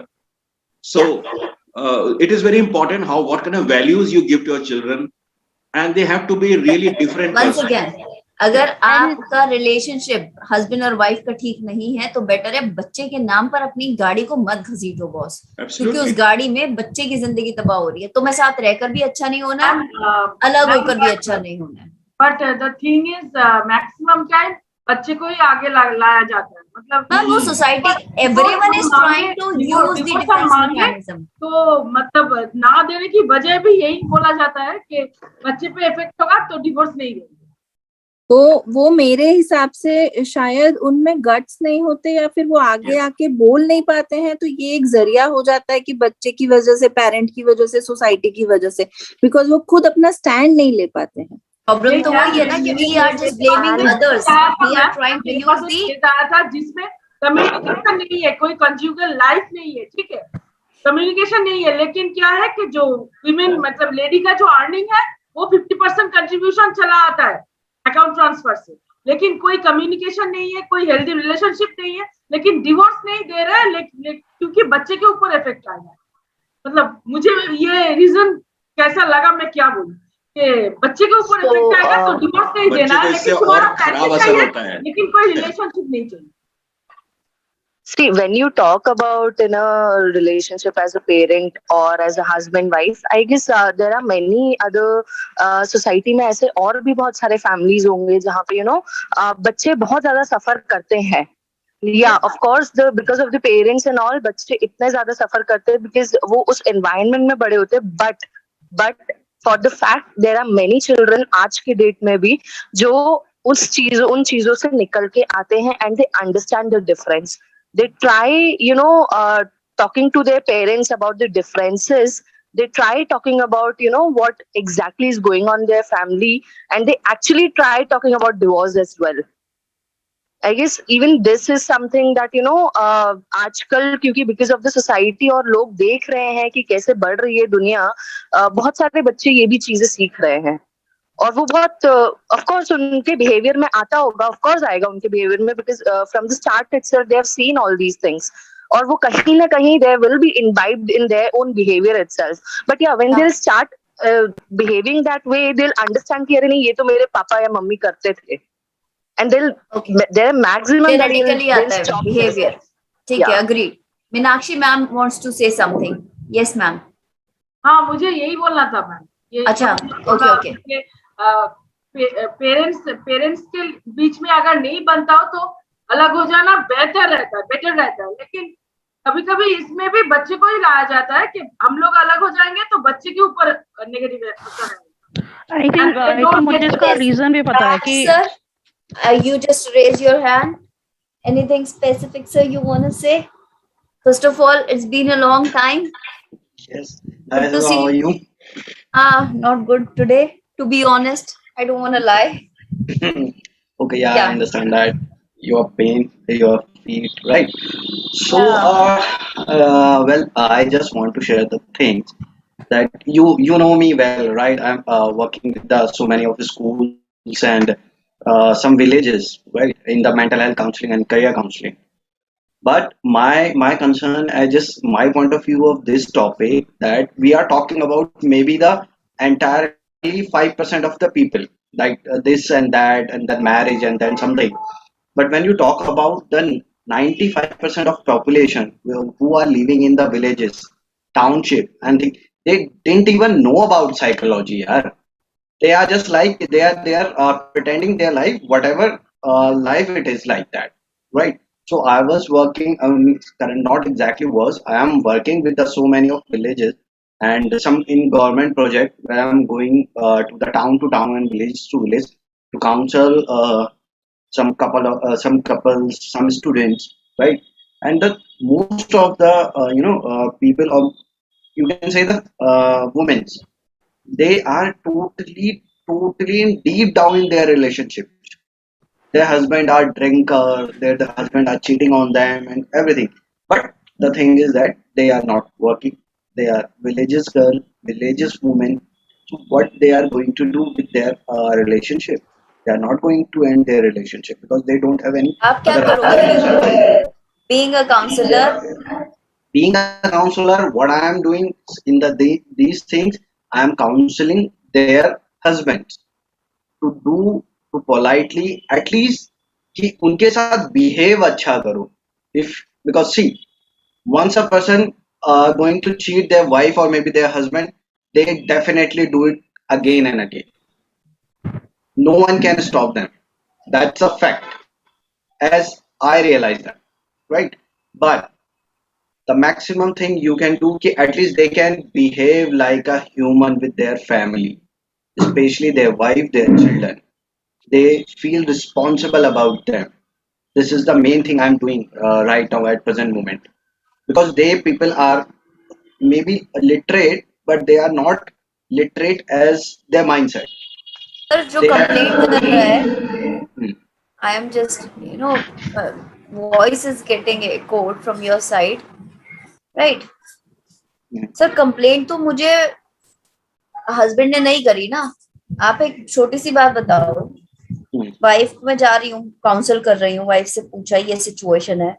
So it is very important what kind of values you give to your children, and they have to be really different Once person. again, अगर आपका relationship husband और wife का ठीक नहीं है तो better है बच्चे के नाम पर अपनी गाड़ी को मत घसीटो बॉस, क्योंकि उस गाड़ी में बच्चे की जिंदगी तबाह हो रही है। तुम्हें साथ रहकर भी अच्छा नहीं होना है, अलग होकर भी अच्छा नहीं होना है। But the thing is maximum time बच्चे को ही आगे लाया जाता है, मतलब मैम वो society everyone is trying to use the defence mechanism, तो मतलब ना देने की वजह भी यही बोला जाता है कि बच्चे पे इफेक्ट होगा तो डिवोर्स नहीं देंगे। तो वो मेरे हिसाब से शायद उनमें गट्स नहीं होते या फिर वो आगे आके बोल नहीं पाते हैं, तो ये एक जरिया हो जाता है कि बच्चे की वजह से, पेरेंट की वजह से, सोसाइटी की वजह से, बिकॉज वो खुद अपना स्टैंड नहीं ले पाते हैं। प्रॉब्लम तो वही है ना कि we are just blaming others, we are trying to use the जिसमें कम्युनिकेशन नहीं है, कोई कंज्यूगल लाइफ नहीं है, ठीक है, कम्युनिकेशन नहीं है, लेकिन क्या है कि जो विमेन मतलब लेडी का जो अर्निंग है वो 50% कंट्रीब्यूशन चला आता है अकाउंट ट्रांसफर से, लेकिन कोई कम्युनिकेशन नहीं है, कोई हेल्दी रिलेशनशिप नहीं है, लेकिन डिवोर्स नहीं दे रहे हैं क्योंकि बच्चे के ऊपर इफेक्ट आएगा। मतलब मुझे ये रीजन कैसा लगा मैं क्या बोलूं कि बच्चे के ऊपर इफेक्ट आएगा तो डिवोर्स नहीं देना है, लेकिन तुम्हारा फैमिली चाहिए, लेकिन कोई रिलेशनशिप नहीं चाहिए। See, when you talk about in a relationship as a parent or as a husband wife, I guess there are many other society में ऐसे और भी बहुत सारे families होंगे जहाँ पे बच्चे बहुत ज्यादा सफर करते हैं। Yeah, of course, because of the parents and all, बच्चे इतने ज्यादा सफर करते हैं because वो उस environment में बड़े होते हैं, but for the fact there are many children आज के date में भी जो उन चीजों से निकल के आते हैं and they understand the difference. They try, talking to their parents about the differences. They try talking about, what exactly is going on in their family. And they actually try talking about divorce as well. I guess even this is something that, आजकल क्योंकि because of the society और लोग देख रहे हैं कि कैसे बढ़ रही है दुनिया, बहुत सारे बच्चे ये भी चीजें सीख रहे हैं। और वो बहुत ऑफ कोर्स उनके बिहेवियर में आता होगा, ऑफ कोर्स आएगा उनके बिहेवियर में, because from the start itself they have seen all these things, और वो कहीं ना कहीं they will be imbibed in their own behaviour itself. But या when they start behaving that way, they will understand कि अरे नहीं ये तो मेरे पापा या मम्मी करते थे, एंड देयर मैक्सिमम जेनेटिकली आता है बिहेवियर। ठीक है, agreed. Meenakshi ma'am wants to say something. Yes ma'am. हाँ, मुझे यही बोलना था मैम। अच्छा, ओके। पेरेंट्स के बीच में अगर नहीं बनता हो तो अलग हो जाना बेटर रहता है, लेकिन कभी कभी इसमें भी बच्चे को ही लाया जाता है कि हम लोग अलग हो जाएंगे तो बच्चे के ऊपर नेगेटिव असर आएगा। आई थिंक मुझे इसका रीजन भी पता है कि sir you just raise your hand. Anything specific, sir, you want to say? First of all, it's been a long time. Yes. Good to see How are you? Not good today, to be honest. I don't want to lie. Okay, yeah, I Yeah. understand that your pain, your feet, right? So, Yeah. well, I just want to share the things that you know me well, right? I'm working with so many of the schools and some villages, right, in the mental health counseling and career counseling. But my concern, I just my point of view of this topic, that we are talking about maybe the entirely 5% of the people, like this and that marriage and then something. But when you talk about the 95% of population who are living in the villages, township, and they didn't even know about psychology. Yeah. They are just like they are pretending their life, whatever life it is like that, right? So I was working, current not exactly was, I am working with the so many of villages and some in government project where I'm going to town and village to village to counsel some couples, some students, right? And the most of the people, of you can say the women, they are totally deep down in their relationship. Their husband are drinker, the husband are cheating on them and everything. But the thing is that they are not working. They are villages girl, villages women. So what they are going to do with their relationship? They are not going to end their relationship because they don't have any आप क्या other करोगे फिर? option. Being a counselor, Being a counselor, what I am doing in these things, I am counseling their husbands to do, to politely at least कि उनके साथ behave अच्छा करो. If because see, once a person going to cheat their wife or maybe their husband, they definitely do it again and again. No one can stop them. That's a fact, as I realize that, right? But the maximum thing you can do, कि at least they can behave like a human with their family, especially their wife, their children. They feel responsible about them. This is the main thing I'm doing right now at present moment, because they people are maybe literate, but they are not literate as their mindset. Sir जो They complaint कर रहा है, Hmm. I am just, voice is getting echoed from your side, right? Hmm. Sir complaint तो मुझे husband ने नहीं करी ना. आप एक छोटी सी बात बताओ. Hmm. वाइफ में जा रही हूँ, काउंसल कर रही हूँ, वाइफ से पूछा ये सिचुएशन है.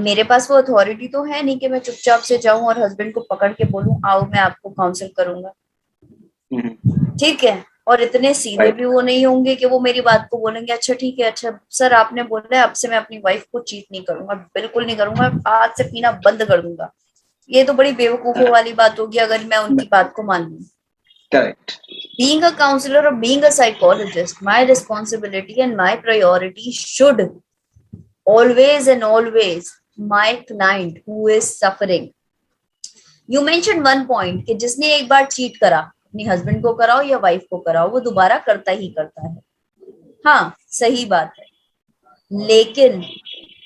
मेरे पास वो अथॉरिटी तो है नहीं कि मैं चुपचाप से जाऊं और हस्बैंड को पकड़ के बोलूं आओ मैं आपको काउंसिल करूंगा. Hmm. ठीक है. और इतने सीधे Right. भी वो नहीं होंगे कि वो मेरी बात को बोलेंगे अच्छा ठीक है, अच्छा सर आपने बोला है अब से मैं अपनी वाइफ को चीट नहीं करूंगा, बिल्कुल नहीं करूंगा, आज से पीना बंद कर दूंगा. ये तो बड़ी बेवकूफों वाली बात होगी अगर मैं उनकी बात को मान लूं. Correct. Being a counselor or being a psychologist, my responsibility and my priority should always and always my client who is suffering. You mentioned one point कि जिसने एक बार चीट करा, अपनी हस्बैंड को कराओ या वाइफ को कराओ, वो दोबारा करता ही करता है. हाँ, सही बात है. लेकिन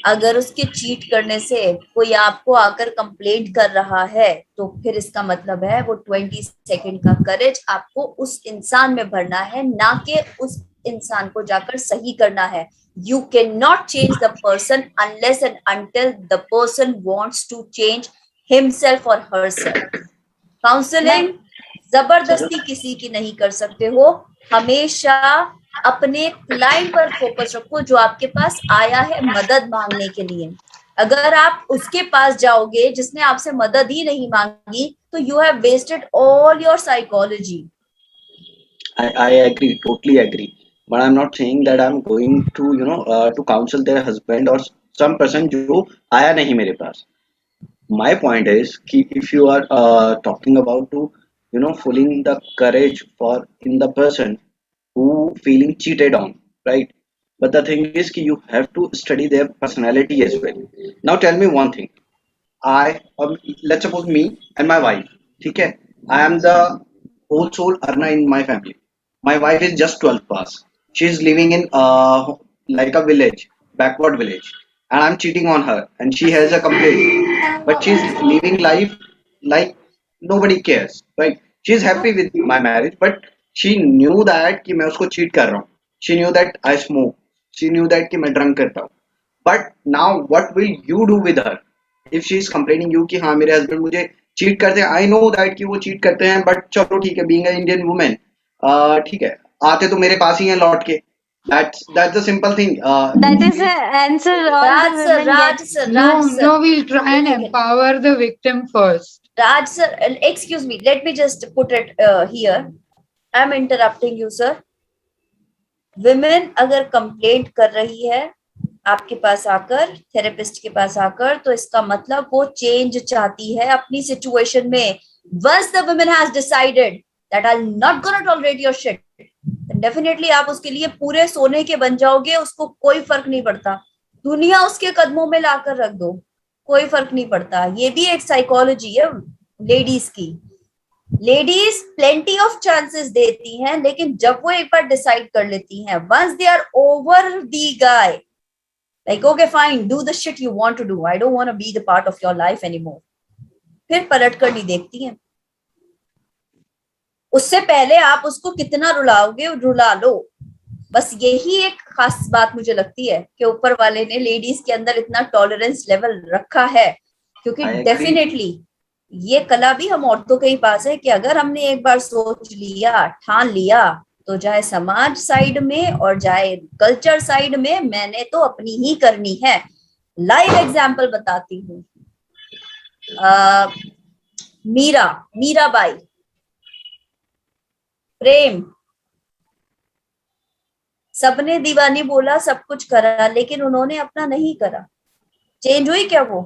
अगर उसके चीट करने से कोई आपको आकर कंप्लेंट कर रहा है तो फिर इसका मतलब है वो 20 सेकंड का करेज आपको उस इंसान में भरना है, ना कि उस इंसान को जाकर सही करना है. You cannot change the person unless and until the person wants to change himself or herself. Counselling जबरदस्ती किसी की नहीं कर सकते हो. हमेशा अपने क्लाइंट पर फोकस रखो जो आपके पास आया है मदद मांगने के लिए. अगर आप उसके पास जाओगे जिसने आपसे मदद ही नहीं मांगी तो you have wasted all your psychology. I agree, totally agree. But I'm not saying that I'm going to, to counsel their husband or some person जो आया नहीं मेरे पास. My point is कि if you are talking about to, feeling the courage for in the person who feeling cheated on, right? But the thing is कि you have to study their personality as well. Now tell me one thing. Let's suppose me and my wife, ठीक है? I am the whole sole earner in my family. My wife is just 12th pass. She is living in like a village, backward village, and I'm cheating on her, and she has a complaint. But she's living life like nobody cares, right? She's happy with my marriage, but she knew that कि मैं उसको cheat कर रहा हूँ. She knew that I smoke, she knew that कि मैं drunk करता हूँ. But now what will you do with her if she is complaining you कि हाँ मेरे हस्बैंड मुझे चीट करते हैं. आई नो दैट कि वो चीट करते हैं, बट चलो ठीक है, बीइंग अ इंडियन वुमेन, ठीक है, आते तो मेरे पास ही हैं लौट के. That's the simple thing. That is the answer all the Raj sir, women Raj get. sir, No, Raj sir. no, we'll try and One second. empower the victim first. Raj sir, excuse me. Let me just put it here. I'm interrupting you, sir. Women अगर complaint कर रही है आपके पास आकर, therapist के पास आकर, तो इसका मतलब वो चेंज चाहती है अपनी सिचुएशन में. Once the woman has decided that I'm not gonna tolerate your shit, then definitely आप उसके लिए पूरे सोने के बन जाओगे. उसको कोई फर्क नहीं पड़ता, दुनिया उसके कदमों में लाकर रख दो, कोई फर्क नहीं पड़ता. ये भी एक साइकोलॉजी है लेडीज की. लेडीज प्लेंटी ऑफ चांसेस देती हैं, लेकिन जब वो एक बार डिसाइड कर लेती हैं, once they are over the guy, like okay fine, do the shit you want to do, I don't want to be the part of your life anymore, फिर पलट कर नहीं देखती हैं. उससे पहले आप उसको कितना रुलाओगे, रुला लो. बस यही एक खास बात मुझे लगती है कि ऊपर वाले ने लेडीज के अंदर इतना टॉलरेंस लेवल रखा है, क्योंकि I agree. डेफिनेटली ये कला भी हम औरतों के ही पास है कि अगर हमने एक बार सोच लिया, ठान लिया, तो चाहे समाज साइड में और चाहे कल्चर साइड में, मैंने तो अपनी ही करनी है. लाइव एग्जाम्पल बताती हूँ. मीराबाई, प्रेम, सबने दीवानी बोला, सब कुछ करा, लेकिन उन्होंने अपना नहीं करा. चेंज हुई क्या? वो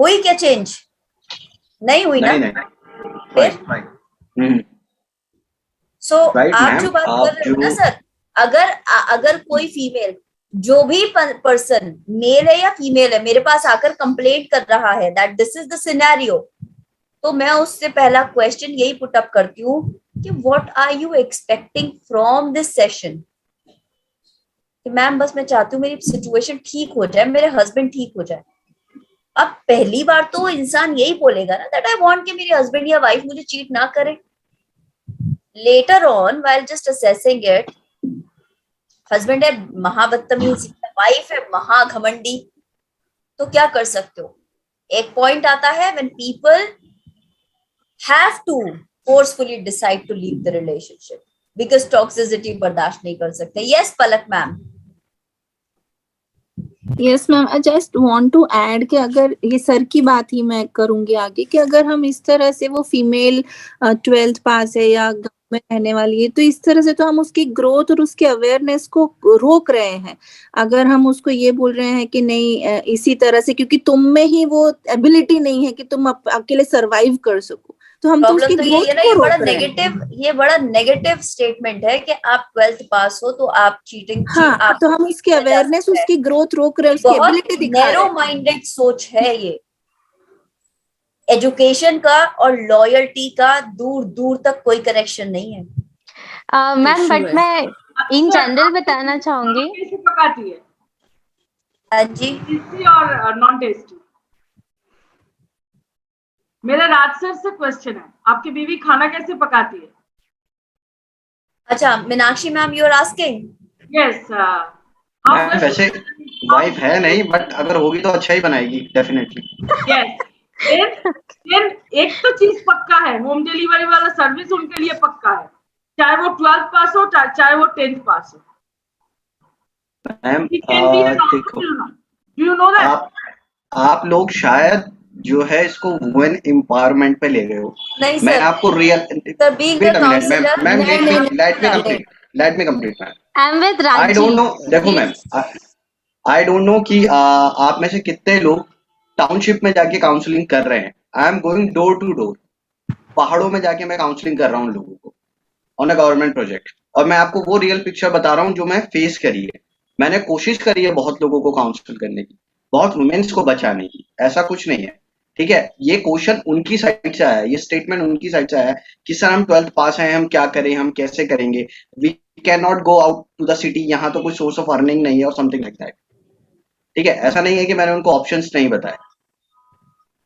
हुई क्या चेंज? नहीं हुई ना. नहीं. फिर हम्म. सो Right, आप ma'am, जो बात आप कर रहे हो ना जो- सर, अगर कोई फीमेल, जो भी पर्सन, मेल है या फीमेल है, मेरे पास आकर कंप्लेंट कर रहा है that this is the scenario, तो मैं उससे पहला क्वेश्चन यही पुट अप करती हूँ कि what are you expecting from this session. कि मैम बस मैं चाहती हूँ मेरी सिचुएशन ठीक हो जाए, मेरे हस्बैंड ठीक हो जाए. अब पहली बार तो इंसान यही बोलेगा ना दैट आई वांट कि मेरी हस्बैंड या वाइफ मुझे चीट ना करे. Later on while just assessing it, husband है महाबदतमीज, वाइफ है महाघमंडी, तो क्या कर सकते हो? एक पॉइंट आता है when people have to forcefully decide to leave the relationship because toxicity बर्दाश्त नहीं कर सकते. Yes Palak ma'am. Yes ma'am, I just want to add कि अगर ये सर की बात ही मैं करूंगी आगे, कि अगर हम इस तरह से, वो फीमेल 12th पास है या गांव में रहने वाली है, तो इस तरह से तो हम उसकी ग्रोथ और उसके अवेयरनेस को रोक रहे हैं. अगर हम उसको ये बोल रहे हैं कि नहीं इसी तरह से, क्योंकि तुम में ही वो एबिलिटी नहीं है कि तुम अकेले सरवाइव कर सको, तो हम तो उसकी प्रॉब्लम तो ग्रोथ ये ना, को ये रोक बड़ा रहे हैं. नेगेटिव, ये बड़ा नेगेटिव स्टेटमेंट है कि आप 12th पास हो तो आप चीटिंग, हाँ, तो हम उसकी अवेयरनेस, उसकी ग्रोथ रोक रहे हैं, उसकी बहुत एबिलिटी दिखा रहे नैरो हैं. माइंडेड सोच है ये. एजुकेशन का और लॉयल्टी का दूर दूर तक कोई कनेक्शन नहीं है. मैम बट है. मैं इन जनरल बताना चाहूंगी. कैसे पकाती है? हाँ जी. टेस्टी और नॉन टेस्टी? मेरा राज सर से क्वेश्चन है, आपकी बीवी खाना कैसे पकाती है? अच्छा Meenakshi ma'am, you are asking. Yes. Ma'am वैसे वाइफ है नहीं, बट अगर होगी तो अच्छा ही बनाएगी डेफिनेटली. यस. देन एक तो चीज पक्का है, होम डिलीवरी वाला सर्विस उनके लिए पक्का है, चाहे वो 12th पास हो चाहे वो 10th पास हो. Ma'am He can be an देखो, entrepreneur. Do you know that? आप लोग शायद जो है इसको वुमेन एम्पावरमेंट पे ले गए हो. नहीं मैं सर, आपको real sir being a counsellor, ma'am नहीं, let me complete ma'am. I am with I Raji. Don't know, देखो मैम, आई डोंट नो कि आप में से कितने लोग टाउनशिप में जाके काउंसलिंग कर रहे हैं. I am going door to door. पहाड़ों में जाके मैं काउंसलिंग कर रहा हूँ लोगों को ऑन अ गवर्नमेंट प्रोजेक्ट, और मैं आपको वो रियल पिक्चर बता रहा हूँ जो मैं फेस करी है. मैंने कोशिश करी है बहुत लोगों को काउंसिल करने की, बहुत वुमेन्स को बचाने की. ऐसा कुछ नहीं है, ठीक है. ये क्वेश्चन उनकी साइड से आया है, ये स्टेटमेंट उनकी साइड से आया है कि सर हम 12th पास हैं, हम क्या करें, हम कैसे करेंगे, we can not go out to the city, यहाँ तो कोई सोर्स ऑफ अर्निंग नहीं है और समथिंग लाइक दैट. ठीक है, ऐसा नहीं है कि मैंने उनको ऑप्शंस नहीं बताए,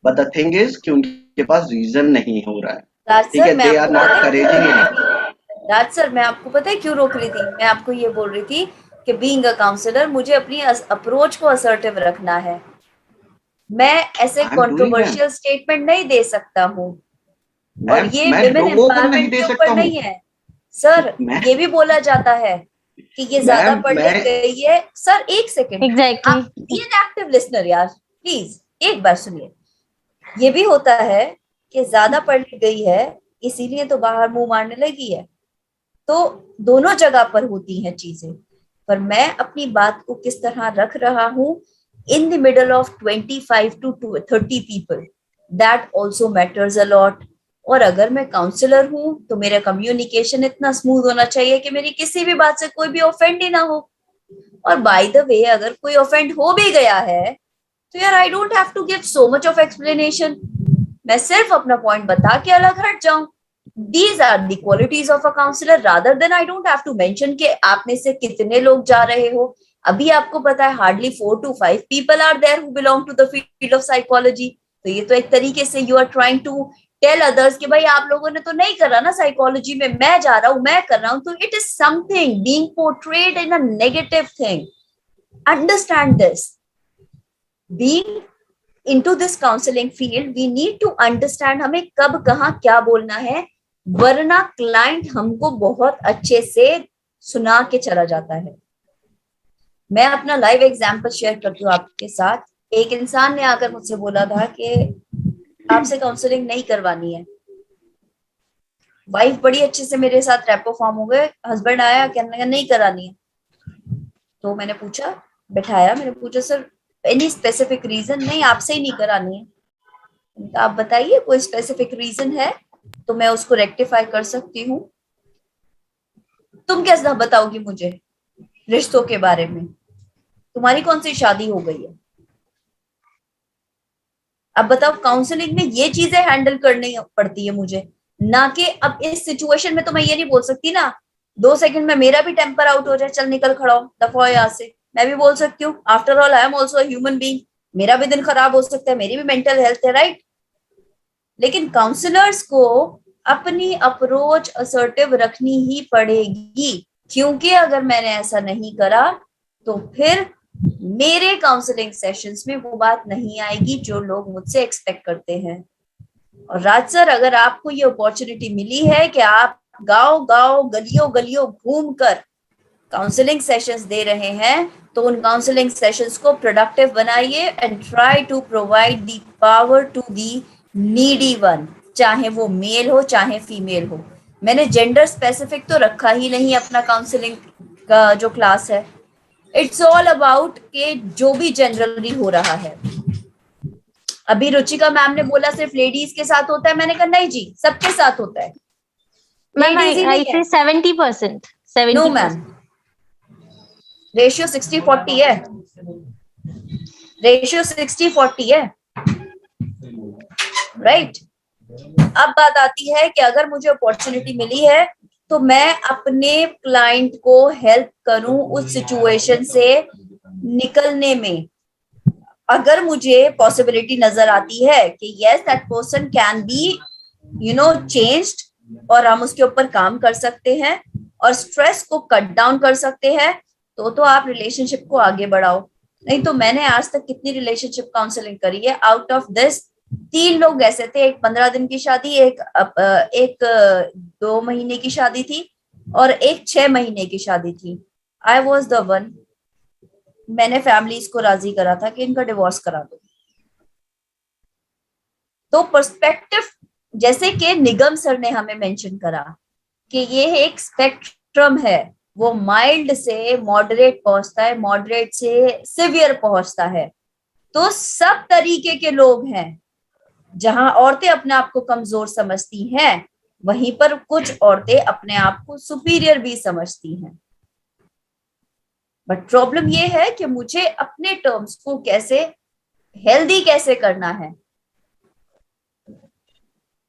बट द थिंग इज कि उनके पास रीजन नहीं हो रहा है. ठीक है, they are not encouraging enough. Raj sir, मैं आपको पता है क्यों रोक रही थी? मैं आपको ये बोल रही थी कि बीइंग अ काउंसलर मुझे अपनी अप्रोच को असर्टिव रखना है। मैं ऐसे I am doing that controversial statement नहीं दे सकता हूँ। और मैम, ये मैं विमेन लोगों को नहीं एम्पावरमेंट दे के सकता ऊपर हूँ नहीं है सर। मैं ये भी बोला जाता है कि ये ज्यादा मैम पढ़ लिख मैं गई है। सर एक सेकंड, एग्जैक्टली आप बी एन एक्टिव लिसनर यार, प्लीज एक बार सुनिए। ये भी होता है कि ज्यादा पढ़ लिख गई है इसीलिए तो बाहर मुंह मारने लगी है। तो दोनों जगह पर होती हैं चीजें। पर मैं अपनी बात को किस तरह रख रहा हूं in the middle of 25 to 30 people, that also matters a lot. और अगर मैं काउंसलर हूं तो मेरा कम्युनिकेशन इतना स्मूथ होना चाहिए कि मेरी किसी भी बात से कोई भी ऑफेंड ही ना हो। और बाय द वे, अगर कोई ऑफेंड हो भी गया है तो यार I don't have to give so much of explanation. मैं सिर्फ अपना पॉइंट बता के अलग हट जाऊं। These are the qualities of a counselor rather than I don't have to mention कि आप में से कितने लोग जा रहे हो। अभी आपको पता है hardly 4 to 5 people are there who belong to the field of psychology। तो ये तो एक तरीके से you are trying to tell others कि भाई आप लोगों ने तो नहीं करा ना साइकोलॉजी में, मैं जा रहा हूं, मैं कर रहा हूं। तो it is something being portrayed in a negative thing. Understand this. Being into this counseling field, we need to understand हमें कब कहाँ क्या बोलना है, वरना क्लाइंट हमको बहुत अच्छे से सुना के चला जाता है। मैं अपना लाइव एग्जांपल शेयर करती हूँ आपके साथ। एक इंसान ने आकर मुझसे बोला था कि आपसे काउंसलिंग नहीं करवानी है। वाइफ बड़ी अच्छे से मेरे साथ रेपो फॉर्म हो गए, हस्बैंड आया कहने लगा नहीं करानी है। तो मैंने पूछा, बैठाया, मैंने पूछा सर एनी स्पेसिफिक रीजन? नहीं, आपसे ही नहीं करानी है। आप बताइए कोई स्पेसिफिक रीजन है तो मैं उसको रेक्टिफाई कर सकती हूँ। तुम कैसे बताओगी मुझे रिश्तों के बारे में? तुम्हारी कौन सी शादी हो गई है? अब बताओ, काउंसलिंग में ये चीजें हैंडल करनी पड़ती है मुझे, ना कि अब इस सिचुएशन में तो मैं ये नहीं बोल सकती ना 2 सेकंड में मेरा भी टेम्पर आउट हो जाए, चल निकल खड़ा हो, दफा हो यहाँ से। मैं भी बोल सकती हूँ, after all I am also human being, मेरा भी दिन खराब हो सकता है, मेरी भी मेंटल हेल्थ है, राइट? लेकिन काउंसलर्स को अपनी अप्रोच असर्टिव रखनी ही पड़ेगी, क्योंकि अगर मैंने ऐसा नहीं करा तो फिर मेरे काउंसलिंग सेशंस में वो बात नहीं आएगी जो लोग मुझसे एक्सपेक्ट करते हैं। और राज सर, अगर आपको ये अपॉर्चुनिटी मिली है कि आप गांव गांव गलियों गलियों घूमकर काउंसलिंग सेशंस दे रहे हैं, तो उन काउंसलिंग सेशंस को प्रोडक्टिव बनाइए and try to provide the power to the needy one, चाहे वो मेल हो चाहे फीमेल हो। मैंने जेंडर स्पेसिफिक तो रखा ही नहीं अपना काउंसलिंग का जो क्लास है। इट्स ऑल अबाउट के जो भी जनरली हो रहा है। अभी रुचिका मैम ने बोला सिर्फ लेडीज के साथ होता है, मैंने कहा नहीं जी, सबके साथ होता है। मैम लेडीज ही आई नहीं है। से 70%, नो 70%। मैम, रेशियो 60-40 है, रेशियो 60-40 है, राइट? अब बात आती है कि अगर मुझे अपॉर्चुनिटी मिली है तो मैं अपने क्लाइंट को हेल्प करूं उस सिचुएशन से निकलने में। अगर मुझे पॉसिबिलिटी नजर आती है कि yes that person can be changed और हम उसके ऊपर काम कर सकते हैं और स्ट्रेस को कट डाउन कर सकते हैं, तो आप रिलेशनशिप को आगे बढ़ाओ। नहीं तो मैंने आज तक कितनी रिलेशनशिप काउंसलिंग करी है, आउट ऑफ दिस 3 लोग ऐसे थे, एक 15 दिन की शादी, एक 2 महीने की शादी थी और एक 6 महीने की शादी थी। आई वॉज द वन, मैंने फैमिलीज को राजी करा था कि इनका डिवोर्स करा दो। तो पर्सपेक्टिव, जैसे कि निगम सर ने हमें मेंशन करा कि ये एक स्पेक्ट्रम है, वो माइल्ड से मॉडरेट पहुंचता है, मॉडरेट से सिवियर पहुंचता है। तो सब तरीके के लोग हैं। जहां औरतें अपने आप को कमजोर समझती हैं, वहीं पर कुछ औरतें अपने आप को सुपीरियर भी समझती हैं। बट प्रॉब्लम ये है कि मुझे अपने टर्म्स को कैसे हेल्दी कैसे करना है।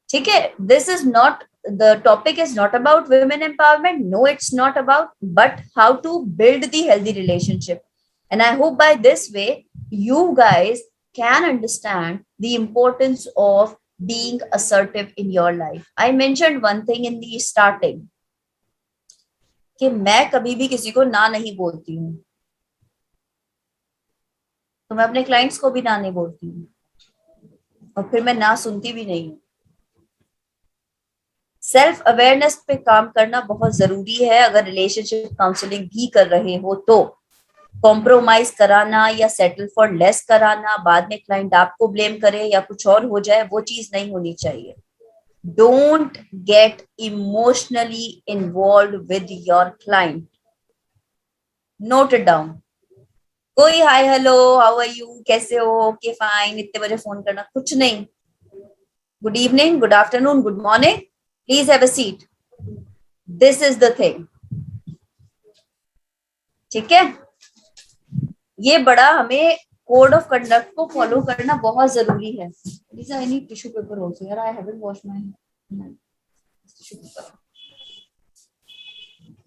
ठीक है, this is not, the topic is not about women empowerment, no it's not about, but how to build the healthy relationship. And I hope by this way you guys can understand the importance of being assertive in your life. I mentioned one thing in the starting, कि मैं कभी भी किसी को ना नहीं बोलती हूँ, तो मैं अपने क्लाइंट्स को भी ना नहीं बोलती हूँ, और फिर मैं ना सुनती भी नहीं हूँ। सेल्फ अवेयरनेस पे काम करना बहुत जरूरी है। अगर रिलेशनशिप काउंसलिंग भी कर रहे हो तो कॉम्प्रोमाइज कराना या सेटल फॉर लेस कराना, बाद में क्लाइंट आपको ब्लेम करे या कुछ और हो जाए, वो चीज नहीं होनी चाहिए। Don't get emotionally involved with your client. Note it down. कोई hi hello how are you, कैसे हो, ओके फाइन, इतने बजे फोन करना, कुछ नहीं। Good evening, good afternoon, good morning, please have a seat, this is the thing. ठीक है, ये बड़ा हमें कोड ऑफ कंडक्ट को फॉलो करना बहुत जरूरी है। Lisa, I need tissue paper also. यार, I haven't washed my tissue paper.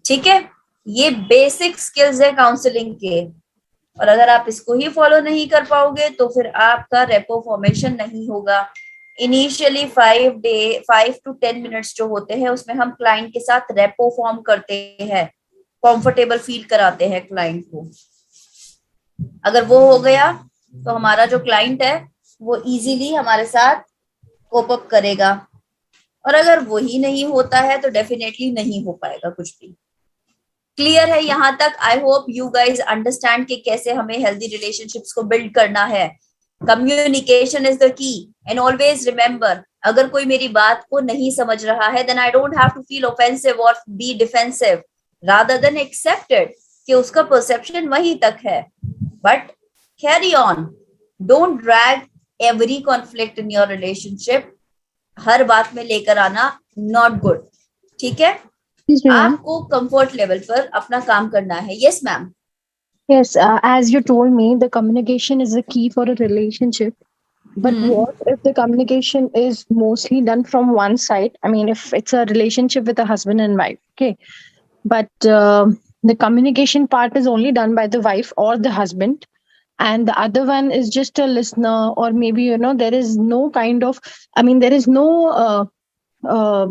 ठीक है, ये बेसिक स्किल्स है काउंसलिंग के, और अगर आप इसको ही फॉलो नहीं कर पाओगे तो फिर आपका रेपो फॉर्मेशन नहीं होगा। इनिशियली 5 to 10 मिनट्स जो होते हैं उसमें हम क्लाइंट के साथ रेपो फॉर्म करते हैं, कंफर्टेबल फील कराते हैं क्लाइंट को। अगर वो हो गया तो हमारा जो क्लाइंट है वो इजीली हमारे साथ कोप अप करेगा, और अगर वही नहीं होता है तो डेफिनेटली नहीं हो पाएगा कुछ भी। क्लियर है यहाँ तक? I hope you guys understand कि कैसे हमें हेल्दी रिलेशनशिप्स को बिल्ड करना है। Communication is the key, and always remember, अगर कोई मेरी बात को नहीं समझ रहा है then I don't have to feel offensive और be defensive, rather than accepted कि उसका परसेप्शन वहीं तक है। But carry on, don't drag every conflict in your relationship. हर बात में लेकर आना नॉट गुड। ठीक है, Yes, ma'am. आपको कंफर्ट लेवल पर अपना काम करना है। Yes ma'am. Yes, as you told me, the communication is the key for a relationship. But what if the communication is mostly done from one side? I mean, if it's a relationship with a husband and wife, okay. But the communication part is only done by the wife or the husband, and the other one is just a listener, or maybe, there is no kind of, I mean, there is no uh,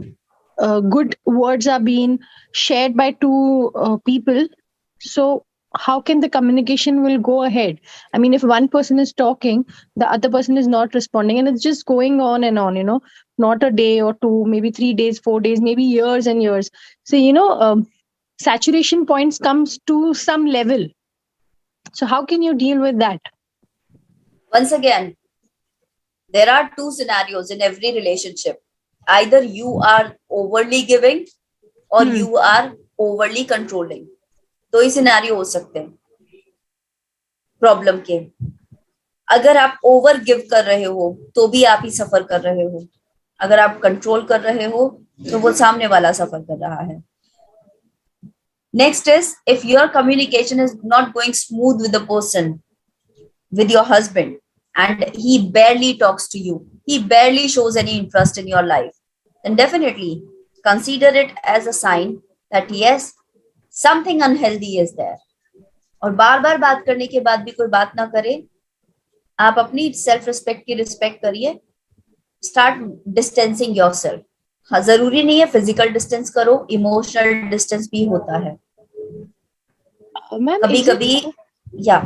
good words are being shared by two people. So how can the communication will go ahead? I mean, if one person is talking, the other person is not responding, and it's just going on and on, not a day or two, maybe 3 days, 4 days, maybe years and years. So, saturation points comes to some level. So how can you deal with that? Once again, there are two scenarios in every relationship. Either you are overly giving or you are overly controlling. दो ही scenario हो सकते हैं problem के। अगर आप over give कर रहे हो तो भी आप ही सफर कर रहे हो, अगर आप कंट्रोल कर रहे हो तो वो सामने वाला सफर कर रहा है। Next is, if your communication is not going smooth with the person, with your husband, and he barely talks to you, he barely shows any interest in your life, then definitely consider it as a sign that yes, something unhealthy is there. और बार बार बात करने के बाद भी कोई बात ना करे, आप अपनी सेल्फ रिस्पेक्ट की रिस्पेक्ट करिए। Start distancing yourself. हाँ, जरूरी नहीं है फिजिकल डिस्टेंस करो, इमोशनल डिस्टेंस भी होता है Ma'am, कभी is it, कभी। या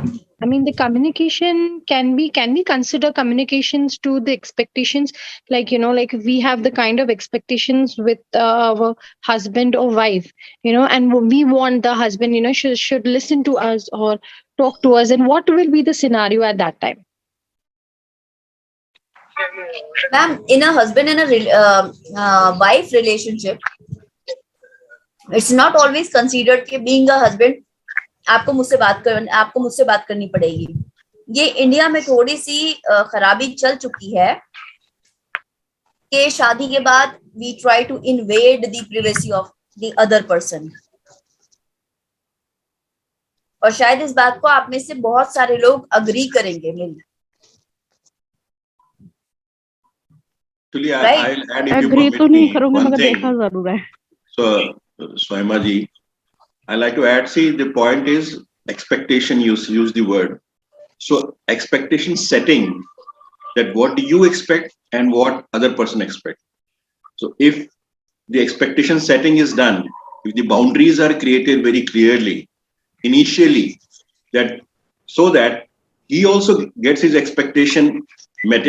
I mean, the communication can we consider communications to the expectations, like, like we have the kind of expectations with our husband or wife, and we want the husband, should listen to us or talk to us, and what will be the scenario at that time? Ma'am, in a husband and wife relationship, it's not always considered कि being a husband आपको मुझसे बात करनी पड़ेगी। ये India में थोड़ी सी खराबी चल चुकी है कि शादी के बाद we try to invade the privacy of the other person, और शायद इस बात को आप में से बहुत सारे लोग अग्री करेंगे मेरी। Actually, Right. I'll add, if you agree permit तो नहीं me, करूंगी one मगर thing. देखा जरूर है। So Emma ji, I like to add. See, the point is expectation. Use the word. So expectation setting, that what do you expect and what other person expect. So if the expectation setting is done, if the boundaries are created very clearly initially, that so that he also gets his expectation met,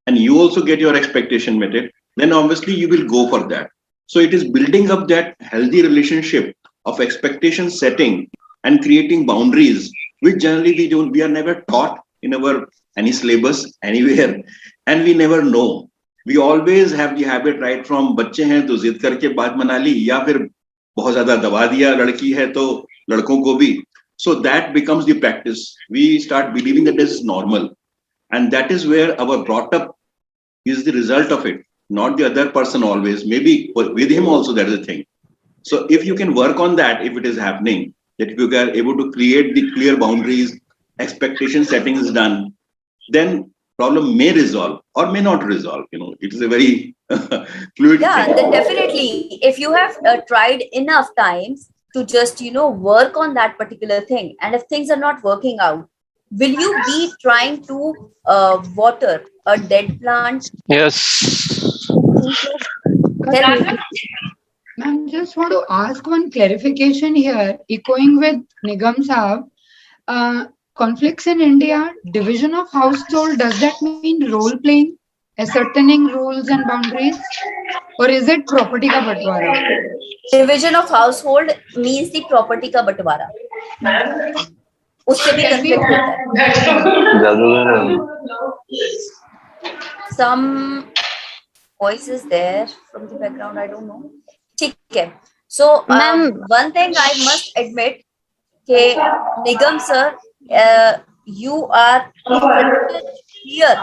and you also get your expectation met, then obviously you will go for that. So it is building up that healthy relationship of expectation setting and creating boundaries, which generally we are never taught in our any syllabus anywhere, and we never know. We always have the habit right from बच्चे हैं तो जिद करके बात मना ली, या फिर बहुत ज्यादा दबा दिया, लड़की है तो लड़कों को भी. So that becomes the practice. We start believing that this is normal, and that is where our brought up is the result of it, not the other person always. Maybe with him also that is a thing. So if you can work on that, if it is happening, that if you are able to create the clear boundaries, expectation setting is done, then problem may resolve or may not resolve. It is a very fluid Yeah, thing. then definitely, if you have tried enough times to just, work on that particular thing, and if things are not working out, will you be trying to water a dead plant? Yes. Tell me. Ma'am, just want to ask one clarification here, echoing with Nigam Saab. Conflicts in India, division of household, does that mean role playing, ascertaining rules and boundaries, or is it property ka batwara? Division of household means the property का बंटवारा. उससे भी conflict होता है. Some voices there from the background, I don't know. ठीक है. So one thing I must admit कि Nigam sir, you are clear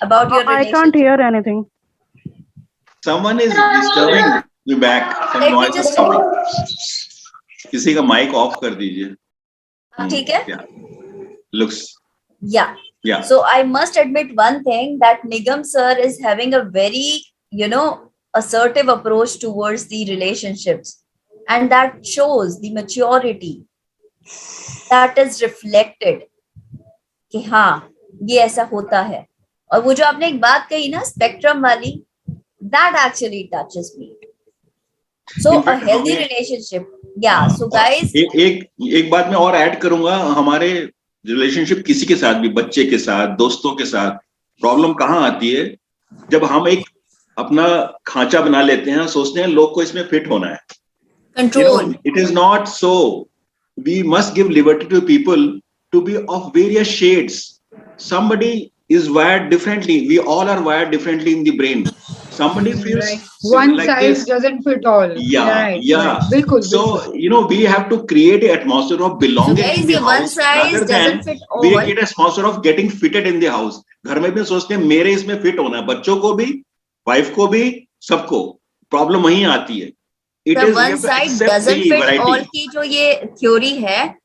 about your I relationship. can't hear anything. Someone is disturbing you back. Some Let me noise is just coming. किसी का mic off कर दीजिए. ठीक है? Yeah. Looks. Yeah. Yeah. So I must admit one thing, that Nigam sir is having a very, assertive approach towards the relationships, and that shows the maturity that is reflected कि हाँ ये ऐसा होता है. और वो जो आपने एक बात कही ना स्पेक्ट्रम वाली, that actually touches me. So a healthy relationship. Yeah. So guys, एक बात मैं और ऐड करूंगा. हमारे रिलेशनशिप किसी के साथ भी, बच्चे के साथ, दोस्तों के साथ, प्रॉब्लम कहाँ आती है? जब हम एक अपना खांचा बना लेते हैं, सोचते हैं लोग को इसमें फिट होना है. Control. It is not so. We must give liberty to people to be of various shades. Somebody is wired differently. We all are wired differently in the brain. Somebody feels Right. One like size this. doesn't fit all. Yeah. Right. Bilkul, So, we have to create an atmosphere of belonging guys, in the ये one house size rather than doesn't fit all. we create a atmosphere of getting fitted in the house. घर में भी सोचते हैं मेरे इसमें fit होना है, बच्चों को भी, वाइफ को भी, सबको. प्रॉब्लम वहीं आती है. It the is, one side doesn't fit all की जो ये थ्योरी है,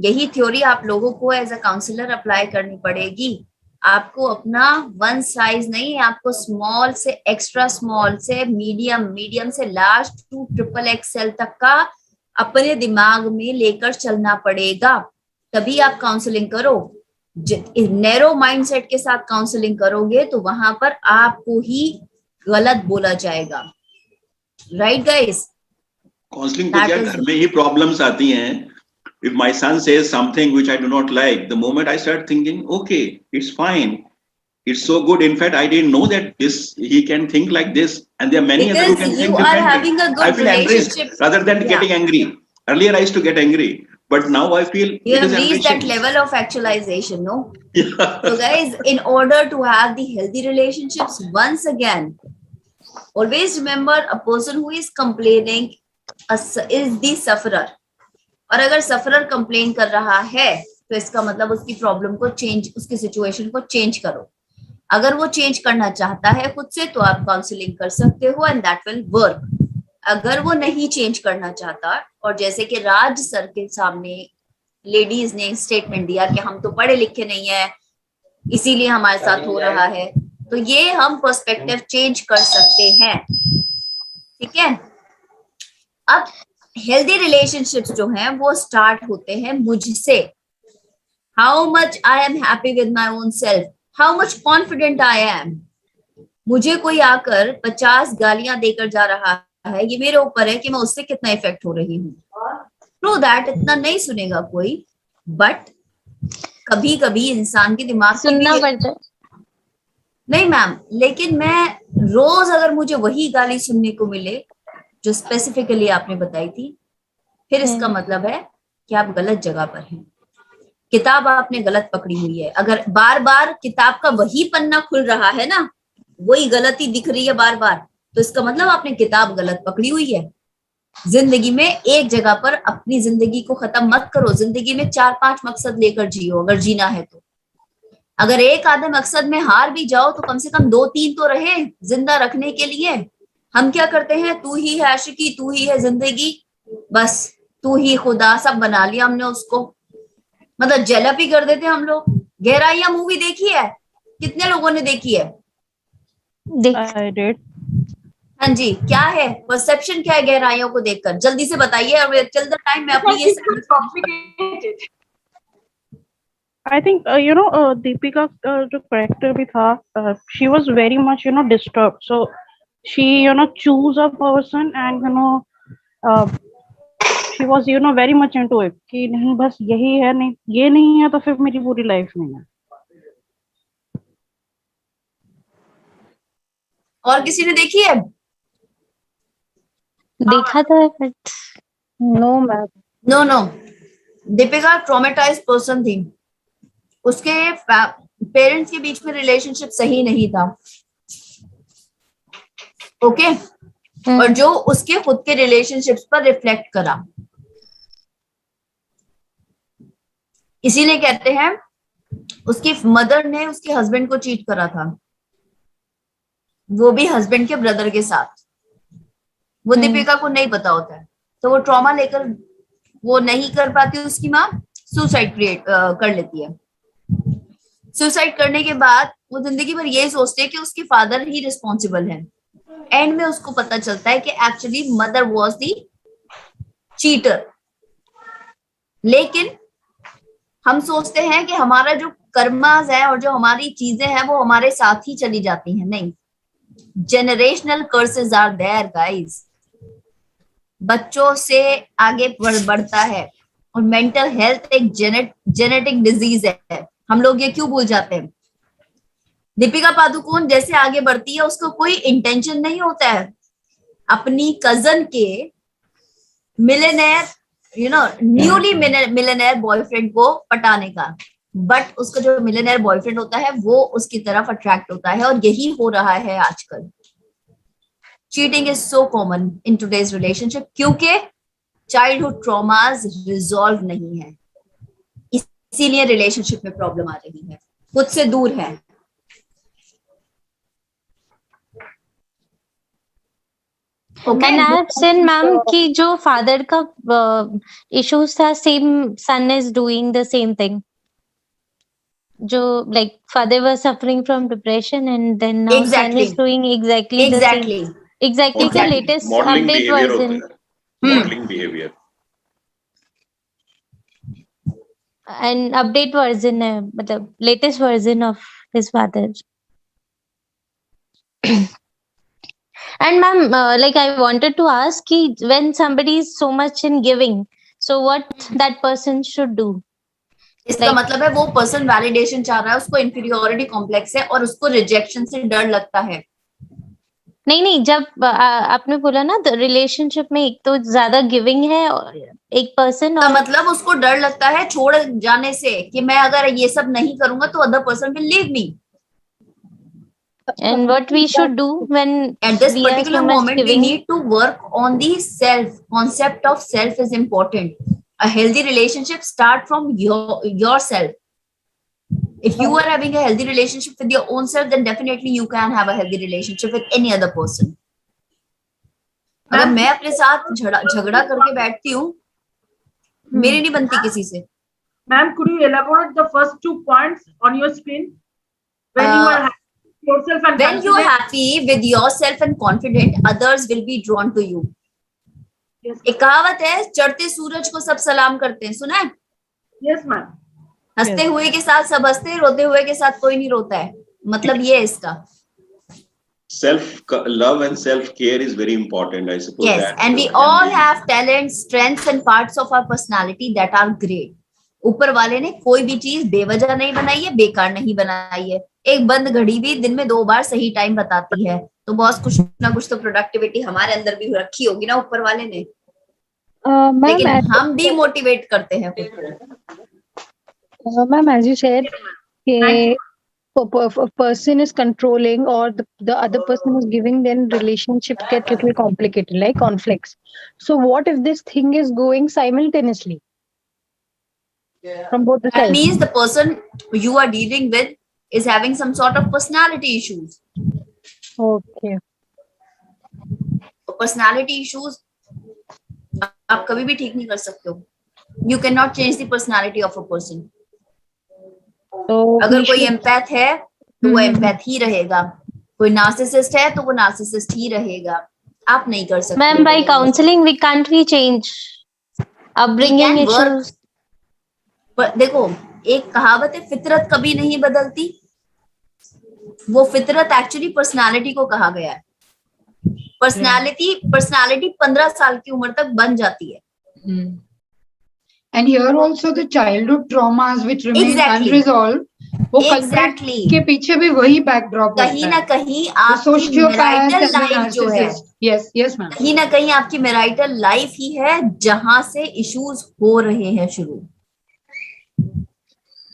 यही थ्योरी आप लोगों को एज अ काउंसलर अप्लाई करनी पड़ेगी. आपको अपना वन साइज नहीं, आपको स्मॉल से एक्स्ट्रा स्मॉल से मीडियम से लार्ज टू ट्रिपल एक्सएल तक का अपने दिमाग में लेकर चलना पड़ेगा. तभी आप काउंसलिंग करो. नैरो माइंडसेट के साथ काउंसलिंग करोगे तो वहां पर आपको ही गलत बोला जाएगा. Right guys? काउंसलिंग तो क्या, घर में ही प्रॉब्लम्स आती हैं. If my son says something which I do not like, the moment I start thinking, okay, it's fine, it's so good. In fact, I didn't know that he can think like this, and there are many others who can think differently. Having a good I feel relationship enriched rather than getting angry. Earlier, I used to get angry, but now I feel you it have is reached that enriching. level of actualization, no? Yeah. So, guys, in order to have the healthy relationships, once again, always remember a person who is complaining is the sufferer. और अगर sufferer complain कर रहा है तो इसका मतलब उसकी problem को चेंज, उसकी सिचुएशन को चेंज करो. अगर वो चेंज करना चाहता है खुद से तो आप काउंसलिंग कर सकते हो एंड दैट विल वर्क. अगर वो नहीं चेंज करना चाहता, और जैसे कि राज सर के सामने लेडीज ने स्टेटमेंट दिया कि हम तो पढ़े लिखे नहीं है इसीलिए हमारे साथ हो रहा है, तो ये हम पर्सपेक्टिव चेंज कर सकते हैं. ठीक है? अब हेल्दी रिलेशनशिप्स जो हैं वो स्टार्ट होते हैं मुझसे. How much I am happy with my own self, how much confident I am. मुझे कोई आकर 50 गालियां देकर जा रहा है, ये मेरे ऊपर है कि मैं उससे कितना इफेक्ट हो रही हूँ। ट्रू दैट, इतना नहीं सुनेगा कोई, बट कभी कभी इंसान के दिमाग की सुनना भी पड़ता है। नहीं मैम, लेकिन मैं रोज अगर मुझे वही गाली सुनने को मिले जो स्पेसिफिकली आपने बताई थी, फिर इसका मतलब है कि आप गलत जगह पर हैं, किताब आपने गलत पकड़ी हुई है। अगर बार बार किताब का वही पन्ना खुल रहा है ना, वही गलती दिख रही है बार बार, तो इसका मतलब आपने किताब गलत पकड़ी हुई है। जिंदगी में एक जगह पर अपनी जिंदगी को खत्म मत करो, जिंदगी में 4-5 मकसद लेकर जियो अगर जीना है तो। अगर एक आधे मकसद में हार भी जाओ तो कम से कम 2-3 तो रहे जिंदा रखने के लिए। हम क्या करते हैं, तू ही है आशिकी, तू ही है जिंदगी, बस तू ही खुदा, सब बना लिया हमने उसको। मतलब जेलप ही कर देते हम लोग। गहराइयां मूवी देखी है? कितने लोगों ने देखी है? I did. हाँ जी, क्या है परसेप्शन, क्या है गहराइयों को देखकर? जल्दी से बताइए, और टिल द टाइम मैं अपनी ये कॉम्प्लिकेटेड। I think Deepika जो character भी था, she was very much disturbed. So she choose a person and she was very much into it कि नहीं बस यही है, नहीं ये नहीं है तो फिर मेरी पूरी लाइफ नहीं है। और किसी ने देखी है? देखा तो है but no ma'am. No no, Deepika traumatize person थी। उसके पेरेंट्स के बीच में रिलेशनशिप सही नहीं था, ओके? और जो उसके खुद के रिलेशनशिप्स पर रिफ्लेक्ट करा, इसीलिए कहते हैं उसकी मदर ने उसके हस्बैंड को चीट करा था, वो भी हस्बैंड के ब्रदर के साथ। वो दीपिका को नहीं पता होता है, तो वो ट्रॉमा लेकर वो नहीं कर पाती, उसकी माँ सुसाइड कर लेती है। सुसाइड करने के बाद वो जिंदगी भर यही सोचते हैं कि उसके फादर ही रिस्पॉन्सिबल है। एंड में उसको पता चलता है कि actually mother was the cheater. लेकिन हम सोचते हैं कि हमारा जो कर्मास है और जो हमारी चीजें हैं वो हमारे साथ ही चली जाती हैं। नहीं, generational curses are there guys. बच्चों से आगे बढ़ता है, और मेंटल हेल्थ एक जेनेटिक डिजीज है। हम लोग ये क्यों भूल जाते हैं? दीपिका पादुकोण जैसे आगे बढ़ती है, उसको कोई इंटेंशन नहीं होता है अपनी कजन के मिलेनियर न्यूली मिलेनियर बॉयफ्रेंड को पटाने का, बट उसका जो मिलेनियर बॉयफ्रेंड होता है वो उसकी तरफ अट्रैक्ट होता है, और यही हो रहा है आजकल। Cheating is so common in today's relationship, क्योंकि चाइल्डहुड ट्रॉमास रिजॉल्व नहीं है, इसीलिए रिलेशनशिप में प्रॉब्लम आ रही है, खुद से दूर है। And I have seen ma'am कि जो फादर का इश्यूज था, same son is doing the same thing. जो like father was suffering from depression and then now son is doing exactly the same. Exactly the latest update version, modelling behaviour and update version है, मतलब latest version of his father. And ma'am, like I wanted to ask कि when somebody is so much in giving, so what that person should do? इसका मतलब है वो person validation चाह रहा है, उसको इंफीरियोरिटी कॉम्प्लेक्स है और उसको रिजेक्शन से डर लगता है। नहीं, जब आपने बोला ना रिलेशनशिप में एक तो ज्यादा गिविंग है और एक पर्सन, और मतलब उसको डर लगता है छोड़ जाने से कि मैं अगर ये सब नहीं करूंगा तो other person will leave me. And what we should do when at this we particular are so much moment giving? we need to work on the self concept of self is important. A healthy relationship start from yourself. If you are having a healthy relationship with your own self, then definitely you can have a healthy relationship with any other person. अगर मैं अपने साथ झगड़ा करके बैठती हूँ, मेरी नहीं बनती किसी से। Ma'am, could you elaborate the first 2 points on your screen? When you are yourself and when you are happy with yourself and confident, others will be drawn to you. Yes. एक कहावत है, चढ़ते सूरज को सब सलाम करते हैं, सुना है? Yes, ma'am. हंसते हुए के साथ सब हंसते हैं, रोते हुए के साथ कोई नहीं रोता है, मतलब ये है इसका। self love and self care is very important, I suppose. Yes, that and we can all be- have talents, strengths and parts of our personality that are great. ऊपर वाले ने कोई भी चीज बेवजह नहीं बनाई है, बेकार नहीं बनाई है. एक बंद घड़ी भी दिन में 2 बार सही टाइम बताती है. तो बॉस कुछ ना कुछ तो प्रोडक्टिविटी हमारे अंदर भी रखी होगी ना ऊपर वाले ने. Ma'am, लेकिन as, हम भी मोटिवेट करते हैं खुद को. ma'am, as you said, कि a person is controlling or the other person is giving, then relationships get little complicated, like conflicts. So what if this thing is going simultaneously from both the That sides? means the person you are dealing with is having some sort of personality issues. Okay. Personality issues आप कभी भी ठीक नहीं कर सकते हो. You cannot change the personality of a person. So अगर we कोई should- एम्पैथ है तो वो एम्पैथ ही रहेगा. कोई नार्सिसिस्ट है तो वो नार्सिसिस्ट ही रहेगा. आप नहीं कर सकते. Ma'am, by counseling, we can't we change upbringing We can work. issues? पर देखो, एक कहावत है, फितरत कभी नहीं बदलती. वो फितरत एक्चुअली पर्सनालिटी को कहा गया है. पर्सनालिटी 15 साल की उम्र तक बन जाती है. And here also the childhood traumas which remain Exactly. unresolved, वो Exactly. culprit के पीछे भी वही backdrop कहीं ना होता है. कहीं The आपकी sociopath marital and the life जो है, narcissist. Yes, yes, ma'am. कहीं ना कहीं आपकी मैराइटल लाइफ ही है जहां से इश्यूज हो रहे हैं शुरू.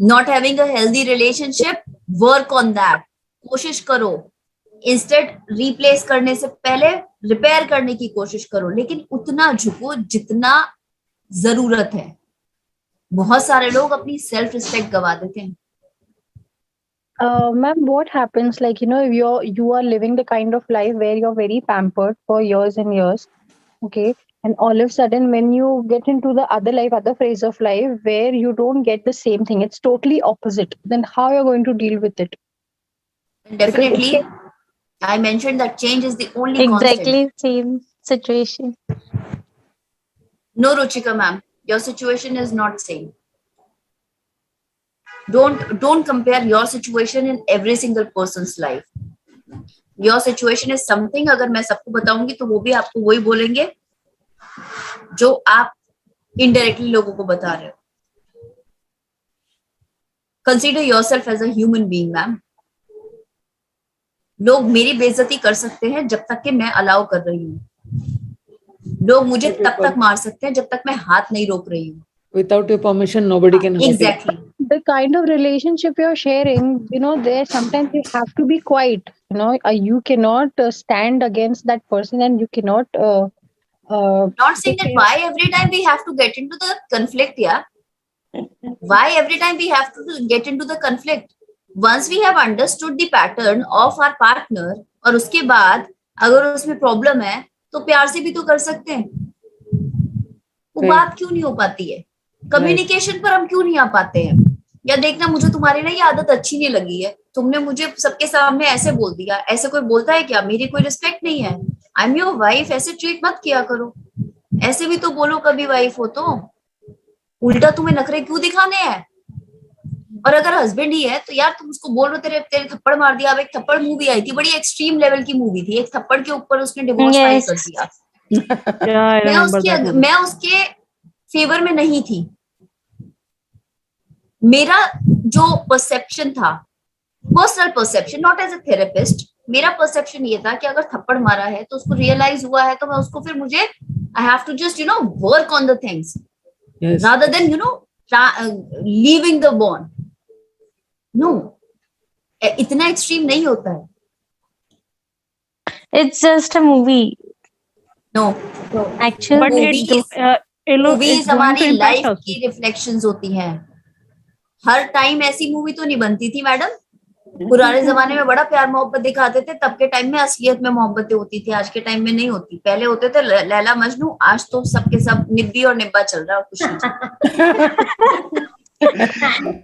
Not having a healthy relationship, work on that. कोशिश करो. इंस्टेड रिप्लेस करने से पहले रिपेयर करने की कोशिश करो, लेकिन उतना झुको जितना जरूरत है. बहुत सारे लोग अपनी सेल्फ रिस्पेक्ट गवा देते हैं. Ma'am, what happens, like, if you are living the kind of life where you're very pampered for years and years, okay, and all of a sudden when you get into the other phase of life where you don't get the same thing, it's totally opposite, then how you're going to deal with it? Definitely, I mentioned that change is the only Exactly constant. same situation. No, Ruchika ma'am, your situation is not same. Don't compare your situation in every single person's life. Your situation is something, अगर मैं सबको बताऊंगी तो वो भी आपको वही बोलेंगे जो आप indirectly लोगों को बता रहे हो. Consider yourself as a human being, ma'am. लोग मेरी बेइज्जती कर सकते हैं जब तक कि मैं अलाउ कर रही हूँ. लोग मुझे तब तक मार सकते हैं जब तक मैं हाथ नहीं रोक रही हूँ. Without your permission, nobody can hurt you. Exactly. The kind of relationship you're sharing, there sometimes you have to be quiet. You cannot stand against that person, and you cannot. Not saying that why every time we have to get into the conflict, yeah. Why every time we have to get into the conflict? Once we have understood the pattern of our partner, और उसके बाद अगर उसमें problem है तो प्यार से भी तो कर सकते हैं. वो बात क्यों नहीं हो पाती है? कम्युनिकेशन पर हम क्यों नहीं आ पाते हैं? या देखना, मुझे तुम्हारी ना ये आदत अच्छी नहीं लगी है, तुमने मुझे सबके सामने ऐसे बोल दिया. ऐसे कोई बोलता है क्या? मेरी कोई रिस्पेक्ट नहीं है. आई एम योर वाइफ, ऐसे ट्रीट मत किया करो. ऐसे भी तो बोलो कभी वाइफ हो तो. उल्टा तुम्हें नखरे क्यों दिखाने हैं? और अगर हस्बैंड ही है तो यार तुम उसको बोल रहे तेरे थप्पड़ मार दिया. अब एक थप्पड़ मूवी आई थी, बड़ी एक्सट्रीम लेवल की मूवी थी. एक थप्पड़ के ऊपर उसने डिवोर्स फाइल कर दिया. मैं उसके फेवर में नहीं थी. मेरा जो परसेप्शन था, personal perception, not as a therapist, मेरा परसेप्शन ये था कि अगर थप्पड़ मारा है तो उसको रियलाइज हुआ है तो मैं उसको फिर मुझे I have to just work on the things rather than leaving the bond. No, इतना एक्सट्रीम नहीं होता है. It's just a movie. No, Actually, But movies हमारी impact लाइफ us. की रिफ्लेक्शंस होती हैं. हर टाइम ऐसी मूवी तो नहीं बनती थी मैडम. पुराने जमाने में बड़ा प्यार मोहब्बत दिखाते थे, तब के टाइम में असलियत में मोहब्बतें होती थी. आज के टाइम में नहीं होती. पहले होते थे लैला मजनू, आज तो सबके सब निब्बी और निब्बा चल रहा है. कुछ नहीं.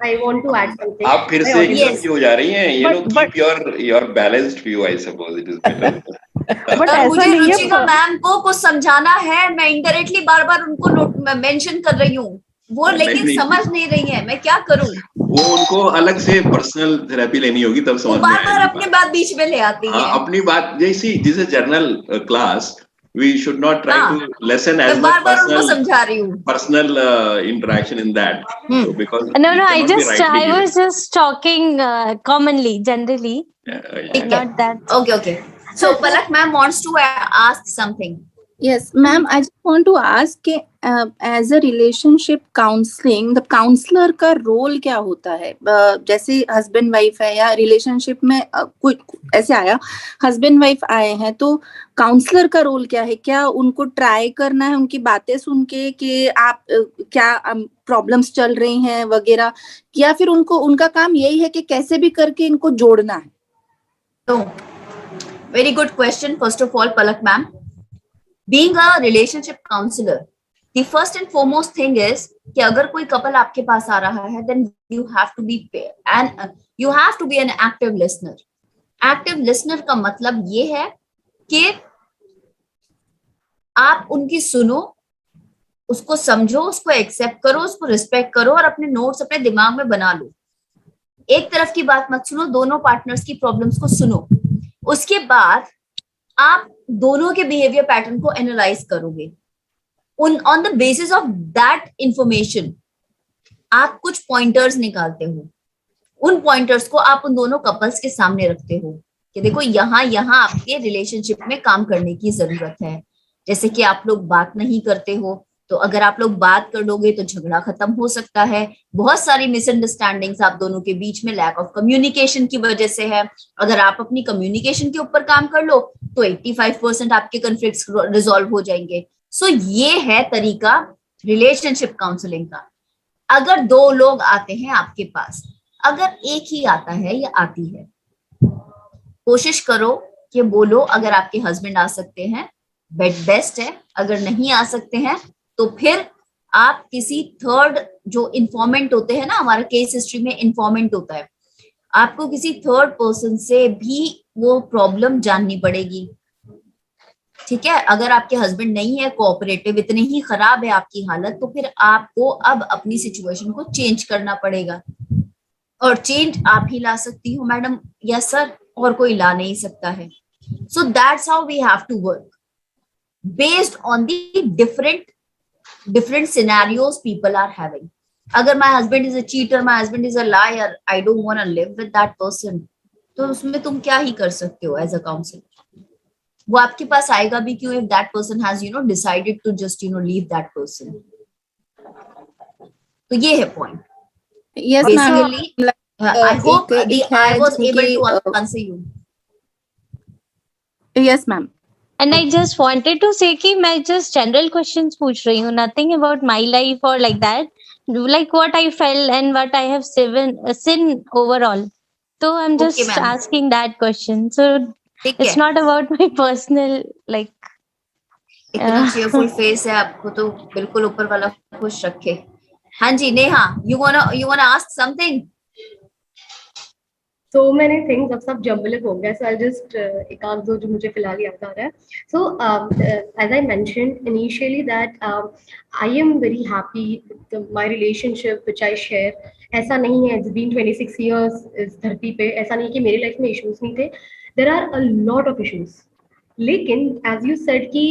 I want to add something. आप फिर से Yes. हो जा रही हैं. Keep your balanced view. I suppose it is better. But और ऐसा मुझे नहीं है. रुचिका मैम को कुछ समझाना है. मैं इनडायरेक्टली बार बार उनको मेंशन कर रही हूँ. वो लेकिन नहीं, समझ नहीं रही है, मैं क्या करूं? वो उनको अलग से पर्सनल थेरेपी लेनी होगी, तब वो समझ में बार बार आएगी अपनी बात। बात बीच में ले आती हाँ, है। अपनी बात जैसी, this is journal class, we should not try हाँ, टू लेसन मैं एज मच बार बार उनको समझा रही हूँ। personal interaction in that. So because No, we no, cannot be rightly I given. was just talking commonly, generally, ठीक है, not that. okay. So Palak ma'am wants to ask something. Yes, ma'am. I just want to ask कि as a relationship counseling, the counselor का role क्या होता है? जैसे husband wife है या relationship में कुछ ऐसे आया, husband wife आए हैं, तो counselor का role क्या है? क्या उनको try करना है उनकी बातें सुन के कि आप क्या problems चल रही हैं वगैरह, या फिर उनको उनका काम यही है कि कैसे भी करके इनको जोड़ना है? So, very good question. First of all, Palak ma'am, being a relationship counselor, the first and foremost thing is कि अगर कोई couple आपके पास आ रहा है, then you have to be and you have to be an active listener. Active listener का मतलब ये है कि आप उनकी सुनो, उसको समझो, उसको एक्सेप्ट करो, उसको रिस्पेक्ट करो और अपने नोट्स अपने दिमाग में बना लो। एक तरफ की बात मत सुनो, दोनों पार्टनर्स की प्रॉब्लम्स को सुनो। उसके बाद आप दोनों के बिहेवियर पैटर्न को एनालाइज करोगे। On the basis of that information आप कुछ पॉइंटर्स निकालते हो। उन पॉइंटर्स को आप उन दोनों कपल्स के सामने रखते हो कि देखो यहाँ यहाँ आपके रिलेशनशिप में काम करने की जरूरत है। जैसे कि आप लोग बात नहीं करते हो, तो अगर आप लोग बात कर लोगे तो झगड़ा खत्म हो सकता है। बहुत सारी मिसअंडरस्टैंडिंग्स आप दोनों के बीच में लैक ऑफ कम्युनिकेशन की वजह से है। अगर आप अपनी कम्युनिकेशन के ऊपर काम कर लो तो 85% आपके कॉन्फ्लिक्ट्स रिजॉल्व हो जाएंगे। सो ये है तरीका रिलेशनशिप काउंसलिंग का। अगर दो लोग आते हैं आपके पास, अगर एक ही आता है या आती है, कोशिश करो कि बोलो अगर आपके हस्बैंड आ सकते हैं बेस्ट है, अगर नहीं आ सकते हैं तो फिर आप किसी थर्ड, जो इन्फॉर्मेंट होते हैं ना, हमारा केस हिस्ट्री में इन्फॉर्मेंट होता है, आपको किसी थर्ड पर्सन से भी वो प्रॉब्लम जाननी पड़ेगी। ठीक है, अगर आपके हस्बैंड नहीं है कोऑपरेटिव, इतनी ही खराब है आपकी हालत, तो फिर आपको अब अपनी सिचुएशन को चेंज करना पड़ेगा। और चेंज आप ही ला सकती हो मैडम या सर, और कोई ला नहीं सकता है। So that's how we have to work based on the different scenarios people are having. अगर my husband is a cheater, my husband is a liar, I don't want to live with that person, तो उसमें तुम क्या ही कर सकते हो as a counsellor? वो आपके पास आएगा भी क्यों if that person has decided to just leave that person? तो ये है point. Yes, Basically, I hope I was able to उनकी answer you. yes ma'am. And I just wanted to say कि मैं just general questions पूछ रही हूँ, nothing about my life or like that, like what I felt and what I have seen overall. So I'm just Okay, ma'am. asking that question. So ठीक it's है, not about my personal like. इतना cheerful face है आपको तो बिल्कुल ऊपर वाला खुश रखे। हाँ जी Neha, you wanna ask something? So many things अब सब जम्बलिक हो गया, so I'll just एक आध दो जो मुझे फिलहाल याद आ रहा है. So as I mentioned initially that I am very happy with my relationship which I share. ऐसा नहीं है, it's been 26 years इस धरती पे, ऐसा नहीं कि मेरी लाइफ में issues नहीं थे. There are a lot of issues. लेकिन as you said कि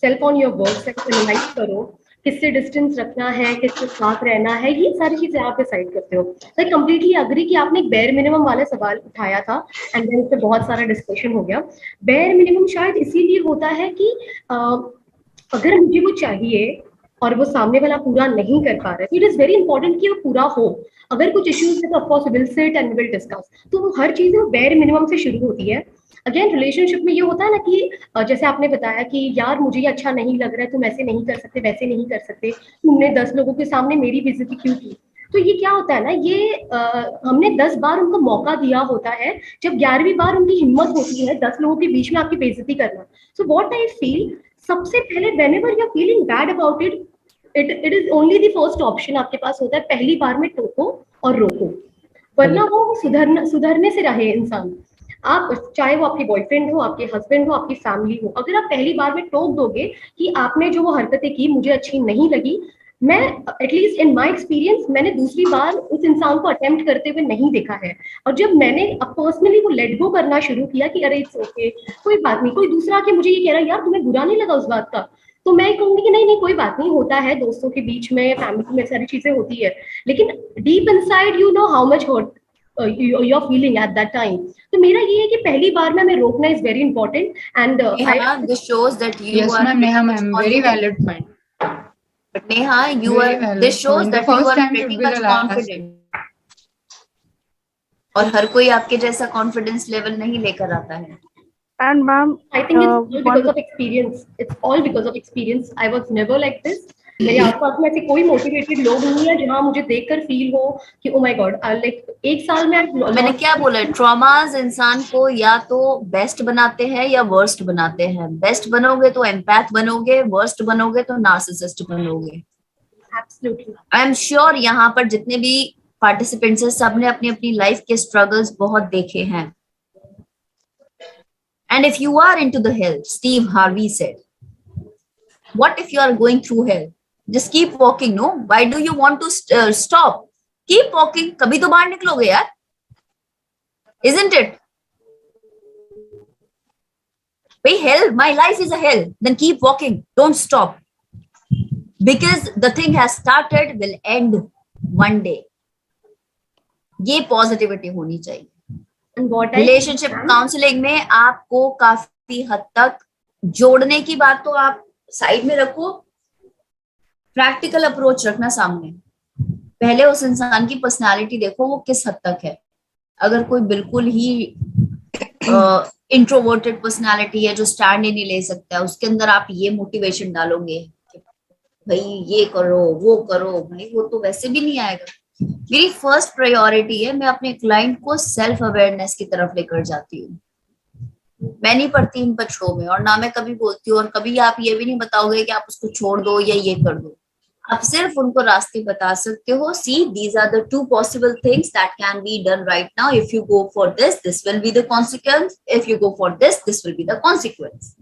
self on your work, self analyze करो, किससे डिस्टेंस रखना है, किसके साथ रहना है, ये सारी चीजें आप डिसाइड करते हो. आई कंप्लीटली अग्री कि आपने बेयर मिनिमम वाला सवाल उठाया था एंड देन इस पे बहुत सारा डिस्कशन हो गया. बेयर मिनिमम शायद इसीलिए होता है कि अगर मुझे वो चाहिए और वो सामने वाला पूरा नहीं कर पा रहा है, तो इट इज वेरी इंपॉर्टेंट कि वो पूरा हो. अगर कुछ इश्यूज है तो of course will sit and will discuss. तो वो हर चीज बेयर मिनिमम से शुरू होती है. अगेन रिलेशनशिप में ये होता है ना कि जैसे आपने बताया कि यार मुझे ये अच्छा नहीं लग रहा है, तुम ऐसे नहीं कर सकते, वैसे नहीं कर सकते, तुमने 10 लोगों के सामने मेरी बेइज्जती क्यों की. तो ये क्या होता है ना, ये हमने 10 बार उनको मौका दिया होता है, जब 11वीं बार उनकी हिम्मत होती है 10 लोगों के बीच में आपकी बेइज्जती करना. सो व्हाट आई फील, सबसे पहले whenever you are feeling bad about it, it is only the first option आपके पास होता है, पहली बार में टोको और रोको, वरना वो सुधरने से रहे इंसान. आप चाहे वो आपके बॉयफ्रेंड हो, आपके हस्बैंड हो, आपकी फैमिली हो, अगर आप पहली बार में टोक दोगे कि आपने जो वो हरकतें की मुझे अच्छी नहीं लगी, मैं एटलीस्ट इन माय एक्सपीरियंस मैंने दूसरी बार उस इंसान को अटेम्प्ट करते हुए नहीं देखा है। और जब मैंने पर्सनली वो लेट गो करना शुरू किया कि अरे इट्स ओके, कोई बात नहीं, कोई दूसरा आके मुझे ये कह रहा है यार तुम्हें बुरा नहीं लगा उस बात का, तो मैं कहूंगी कि नहीं नहीं कोई बात नहीं, होता है दोस्तों के बीच में, फैमिली में सारी चीजें होती है, लेकिन deep inside you know how much hurt you're feeling at that time. तो मेरा ये है कि पहली बार में रोकना is very important and Neha, this shows that you Yes, are ma'am. pretty Neha, much ma'am. Very confident. valid point. But Neha, you Very are. valid This shows point. The that you first are time should pretty be much the last. confident. और हर कोई आपके जैसा confidence level नहीं लेकर आता है। And ma'am, I think it's all one because of experience. It's all because of experience. I was never like this. मेरे आसपास में ऐसे कोई मोटिवेटेड लोग नहीं है जहां मुझे देखकर फील हो कि ओ माय गॉड, लाइक एक साल में मैंने क्या बोला, ट्रॉमास इंसान को या तो बेस्ट बनाते हैं या वर्स्ट बनाते हैं। बेस्ट बनोगे तो एम्पैथ बनोगे, वर्स्ट बनोगे तो नार्सिसिस्ट बनोगे। एब्सोल्युटली। आई एम श्योर यहाँ पर जितने भी पार्टिसिपेंट्स हैं सबने अपनी अपनी लाइफ के स्ट्रगल्स बहुत देखे हैं। And if you are into the hell, Steve Harvey said, what if you are going through hell? Just keep walking, no? Why do you want to stop? Keep walking. कभी तो बाहर निकलोगे यार, isn't it? Hey, hell, my life is a hell. Then keep walking. Don't stop. Because the thing has started, will end one day. ये positivity होनी चाहिए। Relationship counselling में आपको काफी हद तक जोड़ने की बात तो आप साइड में रखो, प्रैक्टिकल अप्रोच रखना सामने। पहले उस इंसान की पर्सनालिटी देखो वो किस हद तक है। अगर कोई बिल्कुल ही इंट्रोवर्टेड पर्सनालिटी है जो स्टैंड ही नहीं ले सकता, उसके अंदर आप ये मोटिवेशन डालोगे भाई ये करो वो करो, भाई वो तो वैसे भी नहीं आएगा। मेरी फर्स्ट प्रायोरिटी है मैं अपने क्लाइंट को सेल्फ अवेयरनेस की तरफ लेकर जाती हूँ। मैं नहीं पढ़ती इन पक्षों में, और ना मैं कभी बोलती हूँ, और कभी आप ये भी नहीं बताओगे कि आप उसको छोड़ दो या ये कर दो। आप सिर्फ उनको रास्ते बता सकते हो। सी, these are the two possible things that can be done right now. If you go for this, this will be the consequence. If you go for this will be the consequence.